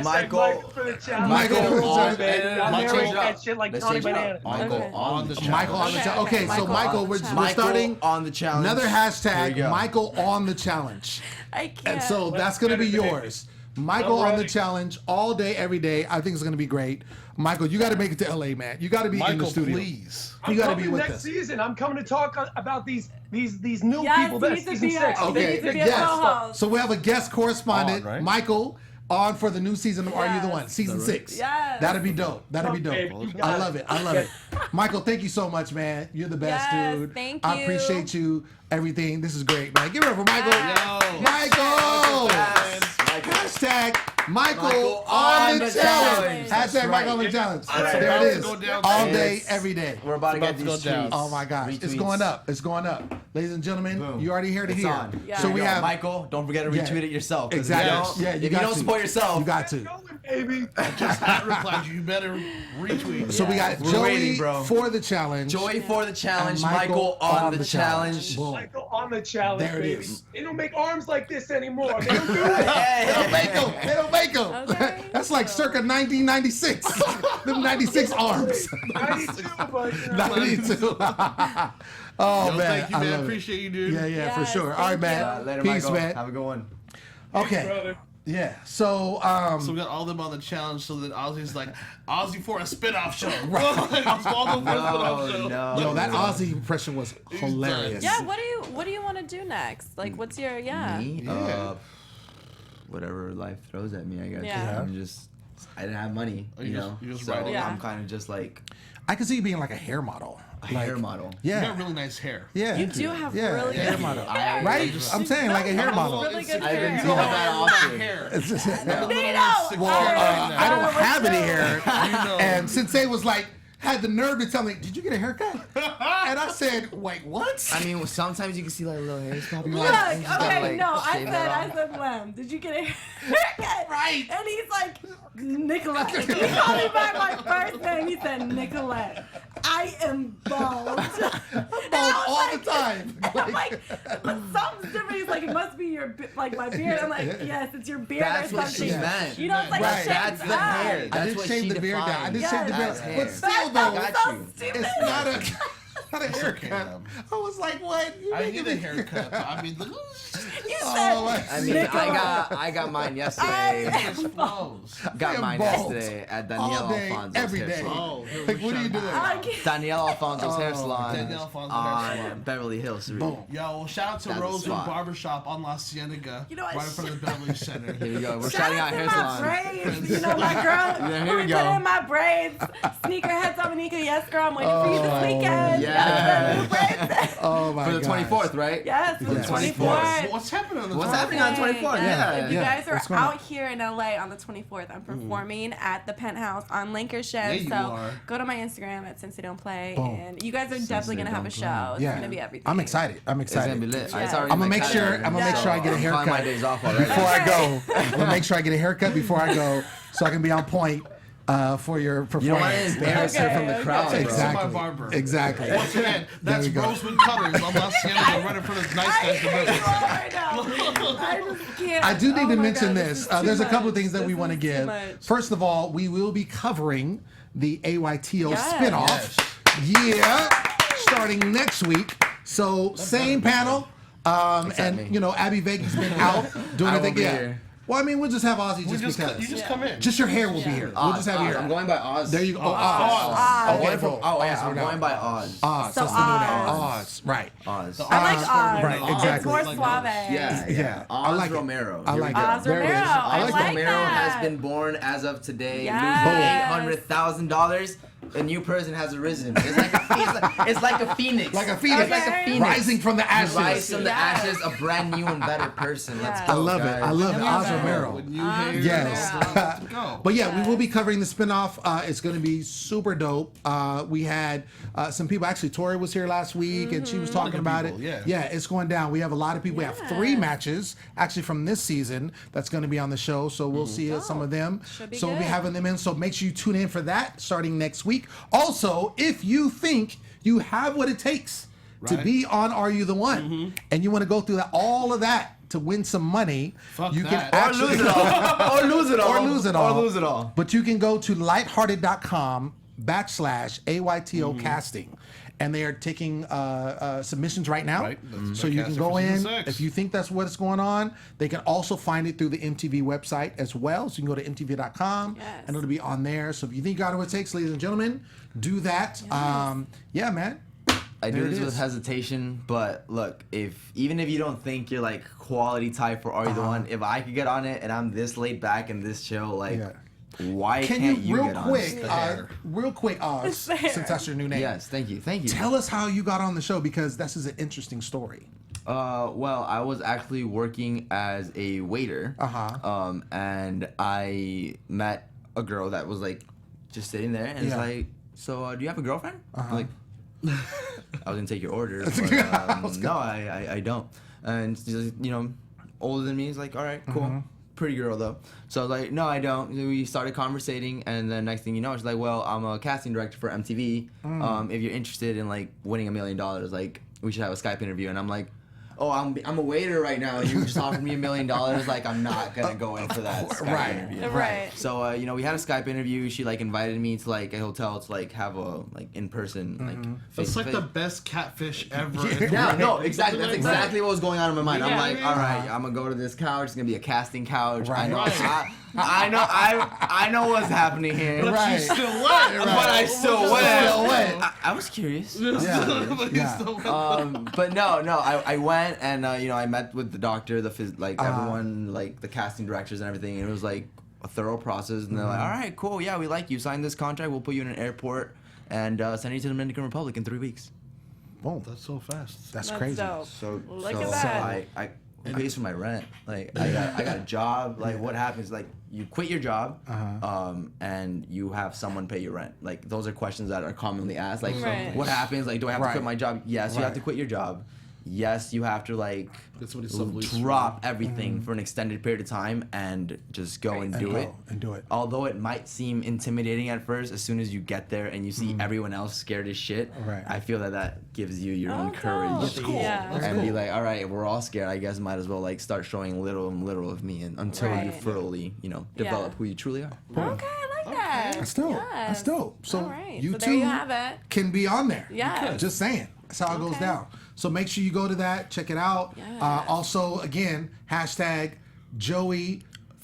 Speaker 4: Michael
Speaker 8: for the challenge.
Speaker 1: Michael for the challenge.
Speaker 8: I'm
Speaker 3: Michael,
Speaker 8: hearing that shit like Tony Banana.
Speaker 4: Michael
Speaker 5: Okay.
Speaker 4: on the challenge.
Speaker 1: Michael on the challenge. Okay, so Michael, we're
Speaker 4: Michael
Speaker 1: starting
Speaker 4: on the challenge.
Speaker 1: another
Speaker 4: Here
Speaker 1: hashtag.
Speaker 4: we go.
Speaker 1: Michael on the challenge.
Speaker 5: I can't.
Speaker 1: And so that's going to be yours. Michael
Speaker 8: I'm
Speaker 1: on the
Speaker 8: ready.
Speaker 1: challenge all day, every day. I think it's going to be great. Michael, you got to make it to LA, man. You got to be in the
Speaker 3: Michael,
Speaker 1: studio.
Speaker 3: please.
Speaker 1: You got to be
Speaker 8: coming
Speaker 1: with
Speaker 8: next
Speaker 1: us.
Speaker 8: season. I'm coming to talk about these new
Speaker 5: Yes,
Speaker 8: people.
Speaker 5: he
Speaker 8: That's
Speaker 5: needs to
Speaker 8: season
Speaker 5: be
Speaker 8: 6.
Speaker 5: a-
Speaker 1: Okay,
Speaker 5: He needs to be a
Speaker 1: yes.
Speaker 5: co-host.
Speaker 1: So we have a guest correspondent,
Speaker 3: On, right?
Speaker 1: Michael. on for the new season of Are You the One? Season 6.
Speaker 5: Yes.
Speaker 1: That'd be dope. That'd be dope.
Speaker 8: Baby, you got
Speaker 1: I love it. I love it. Michael, thank you so much, man. You're the best,
Speaker 5: Yes,
Speaker 1: dude.
Speaker 5: thank
Speaker 1: I
Speaker 5: you.
Speaker 1: apprecieciate you. Everything. This is great, man. Give it up for Michael.
Speaker 3: Yo.
Speaker 1: Michael. Hashtag Michael on the challenge. Hashtag Michael on the challenge. There it is.
Speaker 3: Go down.
Speaker 1: All day, every day.
Speaker 4: We're about to get
Speaker 3: It's about
Speaker 4: these
Speaker 3: to go down.
Speaker 4: tweets.
Speaker 1: Oh my gosh, it's
Speaker 4: retweets.
Speaker 1: going up. It's going up. Ladies and gentlemen,
Speaker 4: Boom.
Speaker 1: you already heard it
Speaker 4: It's
Speaker 1: here.
Speaker 4: on.
Speaker 5: Yeah.
Speaker 1: So we
Speaker 4: Yo,
Speaker 1: have
Speaker 4: Michael. Don't forget to
Speaker 1: Yeah.
Speaker 4: retweet it yourself. 'cause
Speaker 1: Exactly.
Speaker 4: If
Speaker 1: You
Speaker 4: you
Speaker 1: got
Speaker 4: don't
Speaker 1: to.
Speaker 4: support yourself,
Speaker 1: You got to.
Speaker 8: Going, baby.
Speaker 3: Just that replied. You better retweet.
Speaker 1: So we got
Speaker 4: We're
Speaker 1: Joey
Speaker 4: waiting, bro.
Speaker 1: for the challenge.
Speaker 4: Joy for the challenge.
Speaker 1: And
Speaker 4: Michael on the challenge.
Speaker 1: Boom.
Speaker 8: Michael on the challenge,
Speaker 1: There it
Speaker 8: baby.
Speaker 1: is.
Speaker 8: They don't make arms like this anymore. They don't do it.
Speaker 1: They don't make them. They don't make them.
Speaker 5: Okay.
Speaker 1: That's like circa 1996. Them 96 arms.
Speaker 8: 92, but you know.
Speaker 1: 92. Oh,
Speaker 3: Yo,
Speaker 1: man.
Speaker 3: thank you,
Speaker 1: I
Speaker 3: man.
Speaker 1: love it.
Speaker 3: Appreciate you, dude.
Speaker 1: Yeah, for
Speaker 5: Yes,
Speaker 1: sure. All right,
Speaker 5: thank
Speaker 1: man.
Speaker 5: you.
Speaker 4: Later,
Speaker 1: Peace,
Speaker 4: Michael.
Speaker 1: man.
Speaker 4: Have a good one.
Speaker 1: Okay.
Speaker 8: Brother.
Speaker 1: Yeah. So,
Speaker 3: So we got all them on the challenge. So that Ozzy's like, Ozzy for a spin-off show. Osvaldo for a spin-off show.
Speaker 4: No.
Speaker 1: yo, that Ozzy impression was hilarious.
Speaker 5: Yeah, what do you want to do next? Like, what's your
Speaker 4: Me?
Speaker 3: Yeah.
Speaker 4: Whatever life throws at me, I guess.
Speaker 5: Yeah.
Speaker 4: I didn't have money,
Speaker 3: you
Speaker 4: you
Speaker 3: just-
Speaker 4: know.
Speaker 3: you just
Speaker 4: so
Speaker 3: ride it.
Speaker 5: Yeah.
Speaker 4: I'm kind of just like
Speaker 1: I could see you being like a hair model.
Speaker 4: a hair model.
Speaker 3: You
Speaker 1: Yeah.
Speaker 3: got really nice hair.
Speaker 1: Yeah.
Speaker 5: You do have
Speaker 1: Yeah,
Speaker 5: really
Speaker 1: hair
Speaker 5: good
Speaker 1: model.
Speaker 5: hair.
Speaker 1: Right? I'm saying like a hair model.
Speaker 5: Really good
Speaker 4: I've been
Speaker 5: hair.
Speaker 4: told that often.
Speaker 3: Hair.
Speaker 1: It's just-
Speaker 5: Nino!
Speaker 1: Well, I don't have any hair.
Speaker 3: You know.
Speaker 1: And Sensei was like, had the nerve to tell me, did you get a haircut? And I said, wait, what?
Speaker 4: I mean, sometimes you can see like little hairs popping
Speaker 5: Look,
Speaker 4: out. You just gotta,
Speaker 5: okay,
Speaker 4: like,
Speaker 5: no, I
Speaker 4: shave that off.
Speaker 5: said, Lem, did you get a haircut?
Speaker 1: Right.
Speaker 5: And he's like, Nicolette. He called me by my first name. He said, Nicolette, I am bald.
Speaker 1: Bald all the time.
Speaker 5: I'm like, but something's different. He's like, it must be your, like my beard. I'm like, yes, it's your beard
Speaker 4: That's
Speaker 5: or
Speaker 4: what
Speaker 5: something.
Speaker 4: she meant.
Speaker 5: You know, it's like
Speaker 1: Right.
Speaker 5: a
Speaker 4: That's
Speaker 5: shaved
Speaker 4: the
Speaker 5: head.
Speaker 4: hair.
Speaker 1: I
Speaker 4: That's
Speaker 1: did
Speaker 4: what
Speaker 1: shave
Speaker 4: she
Speaker 1: the beard down. I
Speaker 4: defined.
Speaker 1: did
Speaker 5: Yes.
Speaker 1: shave the beard.
Speaker 4: That's hair.
Speaker 1: But still,
Speaker 5: That
Speaker 1: though,
Speaker 5: was
Speaker 4: got
Speaker 5: so
Speaker 4: you.
Speaker 5: stupid.
Speaker 1: it's not a, not a
Speaker 3: okay,
Speaker 1: haircut.
Speaker 3: then.
Speaker 1: I was like, what? You
Speaker 3: I
Speaker 1: making
Speaker 3: need a
Speaker 1: me-
Speaker 3: haircut. But I mean,
Speaker 5: You
Speaker 1: Oh,
Speaker 5: said,
Speaker 4: I mean, I got mine yesterday.
Speaker 3: just flows.
Speaker 4: Got
Speaker 1: am
Speaker 4: mine
Speaker 1: bald.
Speaker 4: yesterday at
Speaker 1: all
Speaker 4: Danielle
Speaker 1: day,
Speaker 4: Alfonso's
Speaker 1: every
Speaker 4: hair
Speaker 1: day.
Speaker 4: salon.
Speaker 3: Oh, here
Speaker 1: Like,
Speaker 3: we
Speaker 1: what are you
Speaker 3: shut
Speaker 1: doing?
Speaker 5: I can't.
Speaker 4: Danielle Alfonso's hair salon
Speaker 3: Danielle Alfonso's hair salon.
Speaker 4: on Beverly Hills.
Speaker 1: Boom.
Speaker 3: Yo, well, shout out to
Speaker 4: That's a
Speaker 3: Rosewood
Speaker 4: spot.
Speaker 3: Barbershop on La Cienega,
Speaker 5: You know what?
Speaker 3: right in front of the Beverly Center.
Speaker 4: Here we go. We're
Speaker 5: Shout
Speaker 4: shouting out
Speaker 5: to
Speaker 4: hair
Speaker 5: my
Speaker 4: salons.
Speaker 5: braids. You know, my girl.
Speaker 4: Yeah, here we
Speaker 5: Put
Speaker 4: go.
Speaker 5: in my braids. Sneakerhead Dominica. Yes, girl. I'm waiting for you this weekend.
Speaker 4: yeah.
Speaker 5: Yes,
Speaker 1: Oh, my
Speaker 4: For the
Speaker 1: gosh.
Speaker 4: 24th, right?
Speaker 5: yes, for the
Speaker 1: Yes.
Speaker 5: 24th.
Speaker 3: What's happening on the
Speaker 4: What's
Speaker 3: 24th?
Speaker 4: happening on 24th?
Speaker 1: Yeah.
Speaker 5: If you
Speaker 1: Yeah.
Speaker 5: guys
Speaker 1: What's
Speaker 5: are
Speaker 1: going on?
Speaker 5: out here in LA on the 24th, I'm performing at the Penthouse on Lancashire.
Speaker 3: Yeah, you
Speaker 5: so
Speaker 3: are.
Speaker 5: go to my Instagram at Since They Don't Play,
Speaker 1: Boom.
Speaker 5: and you guys are definitely gonna have a
Speaker 4: Don't
Speaker 5: show. It's
Speaker 1: Yeah.
Speaker 5: gonna be everything.
Speaker 1: I'm excited. I'm
Speaker 4: It's gonna
Speaker 1: excited.
Speaker 4: be lit.
Speaker 5: Yeah.
Speaker 4: It's already
Speaker 1: I'm gonna
Speaker 4: in my
Speaker 1: make sure.
Speaker 4: calendar,
Speaker 1: I'm gonna make
Speaker 4: so
Speaker 1: sure I get a
Speaker 4: I'm calling my
Speaker 1: haircut
Speaker 4: days off already.
Speaker 1: before I go. I'm gonna make sure I get a haircut before I go, so I can be on point for your performance.
Speaker 4: You don't want to embarrass her from the
Speaker 5: Okay,
Speaker 4: crowd,
Speaker 5: okay.
Speaker 4: bro.
Speaker 1: Exactly.
Speaker 3: To my barber.
Speaker 1: Exactly.
Speaker 3: Once again, that's
Speaker 1: we go.
Speaker 3: Rosewood Cutters on La Cienega, right in front of Nice
Speaker 5: I
Speaker 3: Guys.
Speaker 5: hate you all right now. I just can't.
Speaker 1: I do need
Speaker 5: Oh
Speaker 1: to
Speaker 5: my
Speaker 1: mention
Speaker 5: God,
Speaker 1: this.
Speaker 5: is too
Speaker 1: There's a couple of
Speaker 5: much.
Speaker 1: things that we
Speaker 5: This
Speaker 1: want to
Speaker 5: is too
Speaker 1: give.
Speaker 5: much.
Speaker 1: First of all, we will be covering the AYTO
Speaker 5: Yes.
Speaker 1: spinoff. Yeah, starting next week. So same panel. And
Speaker 4: me.
Speaker 1: you know, Abby Vega's been out doing
Speaker 4: I
Speaker 1: her thing.
Speaker 4: won't be
Speaker 1: Yeah.
Speaker 4: here.
Speaker 1: Well, I mean, we'll just have Ozzy
Speaker 3: You
Speaker 1: just
Speaker 3: just,
Speaker 1: because.
Speaker 3: you just come in.
Speaker 1: Just your hair will be here. We'll just have your
Speaker 4: I'm
Speaker 1: hair.
Speaker 4: going by Oz.
Speaker 1: There you go. Oh, Oz.
Speaker 5: Oz.
Speaker 1: Okay,
Speaker 4: I'm
Speaker 1: boom.
Speaker 4: yeah,
Speaker 1: Oz,
Speaker 4: I'm
Speaker 1: we're down.
Speaker 4: going by Oz.
Speaker 1: Oz.
Speaker 5: So
Speaker 1: That's the new name.
Speaker 5: Oz.
Speaker 1: Oz. Right.
Speaker 4: Oz.
Speaker 5: I like Oz.
Speaker 1: Right,
Speaker 5: It's
Speaker 1: exactly.
Speaker 5: more
Speaker 3: Like
Speaker 5: suave.
Speaker 4: Yeah,
Speaker 1: Yeah. I
Speaker 4: Oz
Speaker 1: like it.
Speaker 4: Romero.
Speaker 1: I
Speaker 4: Here
Speaker 1: like
Speaker 4: we
Speaker 1: it.
Speaker 4: go.
Speaker 5: Oz
Speaker 1: There it is.
Speaker 5: Romero. I
Speaker 4: Oz
Speaker 5: like
Speaker 4: Romero
Speaker 5: that.
Speaker 4: has been born as of today,
Speaker 5: Yes.
Speaker 4: losing $800,000. A new person has arisen. It's like it's like a phoenix.
Speaker 1: Like a phoenix.
Speaker 4: It's like a
Speaker 5: Okay.
Speaker 4: phoenix.
Speaker 1: Rising from the
Speaker 4: You
Speaker 1: ashes.
Speaker 4: rise from the
Speaker 5: Yes.
Speaker 4: ashes, a brand new and better person. Let's
Speaker 5: Yes.
Speaker 4: go.
Speaker 1: I love it.
Speaker 4: guys.
Speaker 1: I love it. Oz
Speaker 5: Yeah.
Speaker 1: Romero.
Speaker 3: With new hair.
Speaker 1: Yes.
Speaker 3: Let's go.
Speaker 1: But yeah, we will be covering the spinoff. It's going to be super dope. We had some people. Actually, Tori was here last week, and she was talking
Speaker 3: good
Speaker 1: about
Speaker 3: people,
Speaker 1: it.
Speaker 3: yeah.
Speaker 1: It's going down. We have a lot of people. We have 3 matches actually from this season that's going to be on the show. So we'll see some of them.
Speaker 5: Should be
Speaker 1: So we'll be
Speaker 5: good.
Speaker 1: having them in. So make sure you tune in for that starting next week. Also, if you think you have what it takes to
Speaker 3: Right.
Speaker 1: be on Are You the One, and you want to go through all of that to win some money,
Speaker 3: Fuck
Speaker 1: you
Speaker 3: that.
Speaker 1: can
Speaker 4: Or
Speaker 1: actually
Speaker 4: lose it all. Or lose it all.
Speaker 1: Or lose it all.
Speaker 4: Or lose it all.
Speaker 1: But you can go to lighthearted.com/AYTO casting. And they are taking submissions right now.
Speaker 3: Right. That's
Speaker 1: So
Speaker 3: my
Speaker 1: you can
Speaker 3: casting
Speaker 1: go
Speaker 3: for
Speaker 1: in.
Speaker 3: season 6.
Speaker 1: If you think that's what's going on, they can also find it through the MTV website as well. So you can go to MTV.com
Speaker 5: Yes.
Speaker 1: and it'll be on there. So if you think you got what it takes, ladies and gentlemen, do that. Yeah, man.
Speaker 4: I do
Speaker 1: There it
Speaker 4: this with
Speaker 1: is.
Speaker 4: hesitation, but look, even if you don't think you're like quality type for Are You the One, if I could get on it and I'm this laid back and this chill, like,
Speaker 1: Yeah.
Speaker 4: why
Speaker 1: Can
Speaker 4: can't
Speaker 1: you
Speaker 4: you get on it?
Speaker 1: real quick, Oz, since that's your new name.
Speaker 4: Yes, thank you.
Speaker 1: Tell us how you got on the show because this is an interesting story.
Speaker 4: Well, I was actually working as a waiter. And I met a girl that was like just sitting there and it's like, so do you have a girlfriend? I'm like, I was gonna take your orders, but no, I don't. And she's, you know, older than me. He's like, all right, cool. Pretty girl though. So I was like, no, I don't. We started conversating, and then next thing you know, she's like, well, I'm a casting director for MTV. If you're interested in like winning $1 million, like we should have a Skype interview. And I'm like, oh, I'm a waiter right now, and you just offered me $1 million. Like, I'm not gonna go in for that Skype interview.
Speaker 5: Right.
Speaker 4: So you know, we had a Skype interview. She like invited me to like a hotel to like have a like in person like face
Speaker 3: It's
Speaker 4: to
Speaker 3: like
Speaker 4: face.
Speaker 3: the best catfish ever.
Speaker 4: Yeah, no, exactly. That's exactly what was going on in my mind. I'm
Speaker 5: Yeah.
Speaker 4: like, all right, I'm gonna go to this couch. It's gonna be a casting couch.
Speaker 1: Right.
Speaker 4: I know what's happening here.
Speaker 3: But you still went.
Speaker 4: But I still went.
Speaker 1: went.
Speaker 4: I was curious.
Speaker 3: But you still went.
Speaker 4: But no, I went and you know, I met with the doctor, everyone, like the casting directors and everything. And it was like a thorough process. And they're like, all right, cool, yeah, we like you. Sign this contract. We'll put you in an airport and send you to the Dominican Republic in 3 weeks.
Speaker 1: Boom.
Speaker 3: That's so fast.
Speaker 1: That's
Speaker 5: That's
Speaker 1: crazy.
Speaker 5: dope.
Speaker 4: So
Speaker 5: Look
Speaker 4: so
Speaker 5: at that.
Speaker 4: I who pays for my rent? Like I got a job. Like what happens? Like you quit your job, and you have someone pay your rent. Like those are questions that are commonly asked. Like
Speaker 5: Right.
Speaker 4: what happens? Like do I have to
Speaker 1: Right.
Speaker 4: quit my job? Yes, you have to
Speaker 1: Right.
Speaker 4: quit your job. Yes, you have to like
Speaker 3: Get somebody self-leased.
Speaker 4: drop everything for an extended period of time and just go and do it.
Speaker 1: And do it.
Speaker 4: Although it might seem intimidating at first, as soon as you get there and you see everyone else scared as shit,
Speaker 1: Right.
Speaker 4: I feel that gives you your own
Speaker 5: Oh,
Speaker 4: courage.
Speaker 5: dope. That's cool. Yeah. That's
Speaker 4: And be like, all right, we're all scared. I guess might as well like start showing little and little of me until you
Speaker 5: Right.
Speaker 4: fully, you know, develop
Speaker 5: Yeah.
Speaker 4: who you truly are.
Speaker 5: Okay, I like that.
Speaker 1: That's dope.
Speaker 5: Yes.
Speaker 1: That's dope. So
Speaker 5: All right.
Speaker 1: you
Speaker 5: So
Speaker 1: two
Speaker 5: there you have it.
Speaker 1: can be on there.
Speaker 5: Yes.
Speaker 1: Just saying. That's how it goes
Speaker 5: Okay.
Speaker 1: down. So make sure you go to that, check it out.
Speaker 5: Yes.
Speaker 1: Also, again, hashtag Joey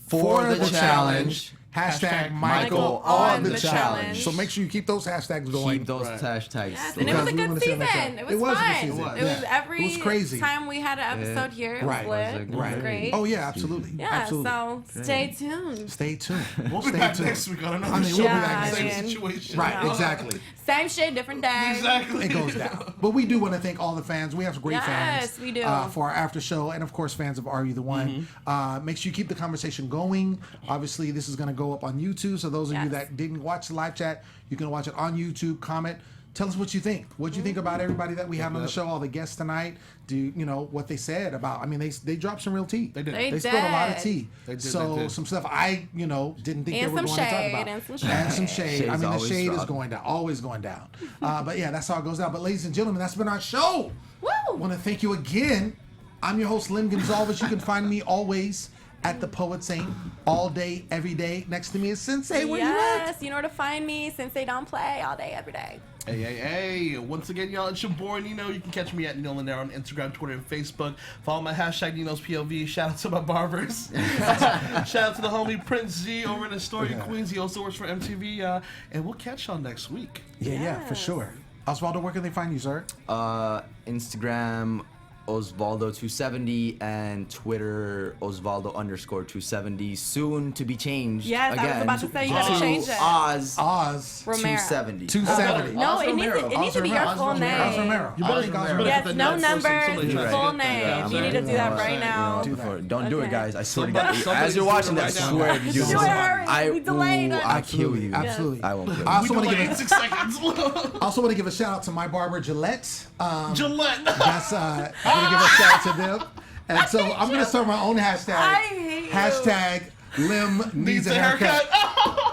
Speaker 1: for the
Speaker 4: the
Speaker 1: challenge.
Speaker 4: challenge.
Speaker 1: Hashtag
Speaker 5: Michael
Speaker 1: Michael on the
Speaker 5: the
Speaker 1: challenge.
Speaker 5: challenge.
Speaker 1: So make sure you keep those hashtags going.
Speaker 4: Keep those
Speaker 3: Right.
Speaker 4: hashtags.
Speaker 5: Yes, and it was a
Speaker 1: Because we
Speaker 5: good
Speaker 1: wanna see
Speaker 5: season.
Speaker 1: on the show.
Speaker 5: It was
Speaker 1: It was a good
Speaker 5: fun.
Speaker 1: season.
Speaker 5: It was
Speaker 1: Yeah.
Speaker 5: every
Speaker 1: It was crazy.
Speaker 5: time we had an episode here. It was
Speaker 1: Right.
Speaker 5: lit. It was
Speaker 4: Right.
Speaker 5: great.
Speaker 1: Oh yeah, absolutely.
Speaker 5: Yeah,
Speaker 1: Absolutely.
Speaker 5: so stay tuned.
Speaker 1: Stay tuned.
Speaker 3: We'll be
Speaker 1: Stay
Speaker 3: back
Speaker 1: tuned.
Speaker 3: next week on another
Speaker 1: I mean,
Speaker 3: show.
Speaker 1: we'll be
Speaker 5: Yeah,
Speaker 1: back
Speaker 5: I
Speaker 1: next
Speaker 3: Same
Speaker 1: week.
Speaker 5: mean-
Speaker 3: situation.
Speaker 1: Right, exactly.
Speaker 5: Same shit, different day.
Speaker 3: Exactly.
Speaker 1: It goes down. But we do want to thank all the fans. We have some great fans.
Speaker 5: Yes, we do.
Speaker 1: For our after show, and of course, fans of Are You the One. Make sure you keep the conversation going. Obviously, this is going to go up on YouTube. So those of you
Speaker 5: Yes.
Speaker 1: that didn't watch the live chat, you can watch it on YouTube. Comment. Tell us what you think. What you think about everybody that we have on the show, all the guests tonight. Do you know what they said about? I mean, they dropped some real tea.
Speaker 3: They did.
Speaker 5: They
Speaker 1: They spilled a lot of
Speaker 5: did.
Speaker 1: tea.
Speaker 3: They did,
Speaker 1: So
Speaker 3: they did.
Speaker 1: some stuff I didn't think they
Speaker 5: And
Speaker 1: were
Speaker 5: some
Speaker 1: going to talk
Speaker 5: shade,
Speaker 1: about.
Speaker 5: and some
Speaker 1: And some
Speaker 5: shade.
Speaker 1: shade. I
Speaker 4: Shade's
Speaker 1: mean, the
Speaker 4: always
Speaker 1: shade is
Speaker 4: dropping.
Speaker 1: going down, always going down. But yeah, that's how it goes down. But ladies and gentlemen, that's been our show. I
Speaker 5: Woo!
Speaker 1: want to thank you again. I'm your host, Lem Gonsalves. You can find me always at the Poet Saint all day, every day. Next to me is Sensei. Where you at?
Speaker 5: Yes, you know where to find me. Sensei don't play all day, every day.
Speaker 3: Hey. Once again, y'all, it's your boy Nino. You can catch me at Nino Llanera on Instagram, Twitter, and Facebook. Follow my hashtag Nino's POV. Shout out to my barbers. Shout out to the homie Prince Z over in Astoria, Queens. He also works for MTV. And we'll catch y'all next week.
Speaker 1: Yeah, for sure. Osvaldo, where can they find you, sir?
Speaker 4: Instagram Osvaldo270 and Twitter Osvaldo_270. Soon to be changed.
Speaker 5: Yes, I was
Speaker 4: again
Speaker 5: about to say you gotta change it.
Speaker 1: Oz
Speaker 5: Romero.
Speaker 4: 270.
Speaker 1: 270.
Speaker 5: No,
Speaker 3: Oz
Speaker 5: it needs
Speaker 3: Romero.
Speaker 5: to, it needs to be your
Speaker 3: Oz
Speaker 5: full
Speaker 3: Romero.
Speaker 5: name.
Speaker 1: Oz Romero.
Speaker 3: You better,
Speaker 1: Oz
Speaker 3: you
Speaker 1: Romero.
Speaker 3: better
Speaker 5: Yes,
Speaker 3: put
Speaker 5: no
Speaker 3: that
Speaker 5: number,
Speaker 3: somebody tries to
Speaker 5: full
Speaker 3: get that.
Speaker 5: name. You need to do that right now.
Speaker 1: Do that.
Speaker 4: Don't do it,
Speaker 5: Okay.
Speaker 4: guys. I swear to
Speaker 3: Somebody-
Speaker 4: God. As you're watching that, I
Speaker 3: somebody's
Speaker 4: swear
Speaker 3: doing
Speaker 4: if
Speaker 3: it
Speaker 4: you do
Speaker 3: right
Speaker 4: this,
Speaker 3: now.
Speaker 5: Hurry,
Speaker 4: I
Speaker 5: we delayed it.
Speaker 4: I kill you.
Speaker 1: Absolutely.
Speaker 4: I won't kill you.
Speaker 1: I also
Speaker 3: We
Speaker 1: want to
Speaker 3: delayed
Speaker 1: give
Speaker 3: 6 seconds.
Speaker 1: I also want to give a shout out to my barber Gillette.
Speaker 3: Gillette.
Speaker 1: That's I'm gonna give a shout out to them. And so I'm gonna start my own hashtag.
Speaker 5: I hate you.
Speaker 1: Hashtag Lem needs a haircut.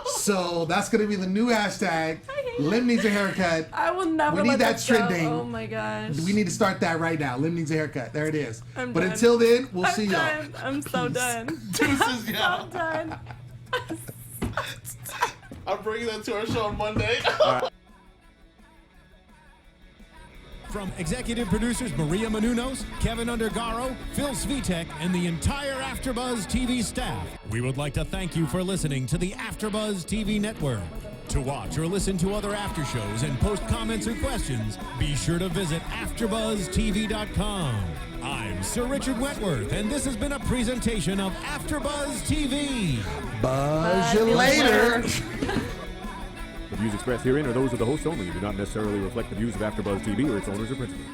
Speaker 1: So that's gonna be the new hashtag. Lem needs a haircut.
Speaker 5: I will never
Speaker 1: We need
Speaker 5: let
Speaker 1: that
Speaker 5: this go.
Speaker 1: trending.
Speaker 5: Oh my gosh.
Speaker 1: We need to start that right now. Lem needs a haircut. There it is.
Speaker 5: I'm
Speaker 1: But
Speaker 5: done.
Speaker 1: until then, we'll see
Speaker 5: I'm
Speaker 1: y'all.
Speaker 5: done. I'm so done.
Speaker 3: Deuces, yeah.
Speaker 5: I'm done.
Speaker 3: I'm bringing that to our show on Monday.
Speaker 2: From executive producers Maria Menounos, Kevin Undergaro, Phil Svitek, and the entire AfterBuzz TV staff, we would like to thank you for listening to the AfterBuzz TV network. To watch or listen to other after shows and post comments or questions, be sure to visit AfterBuzzTV.com. I'm Sir Richard Wentworth, and this has been a presentation of AfterBuzz TV.
Speaker 1: Buzz you later.
Speaker 9: The views expressed herein are those of the hosts only and do not necessarily reflect the views of AfterBuzz TV or its owners or principals.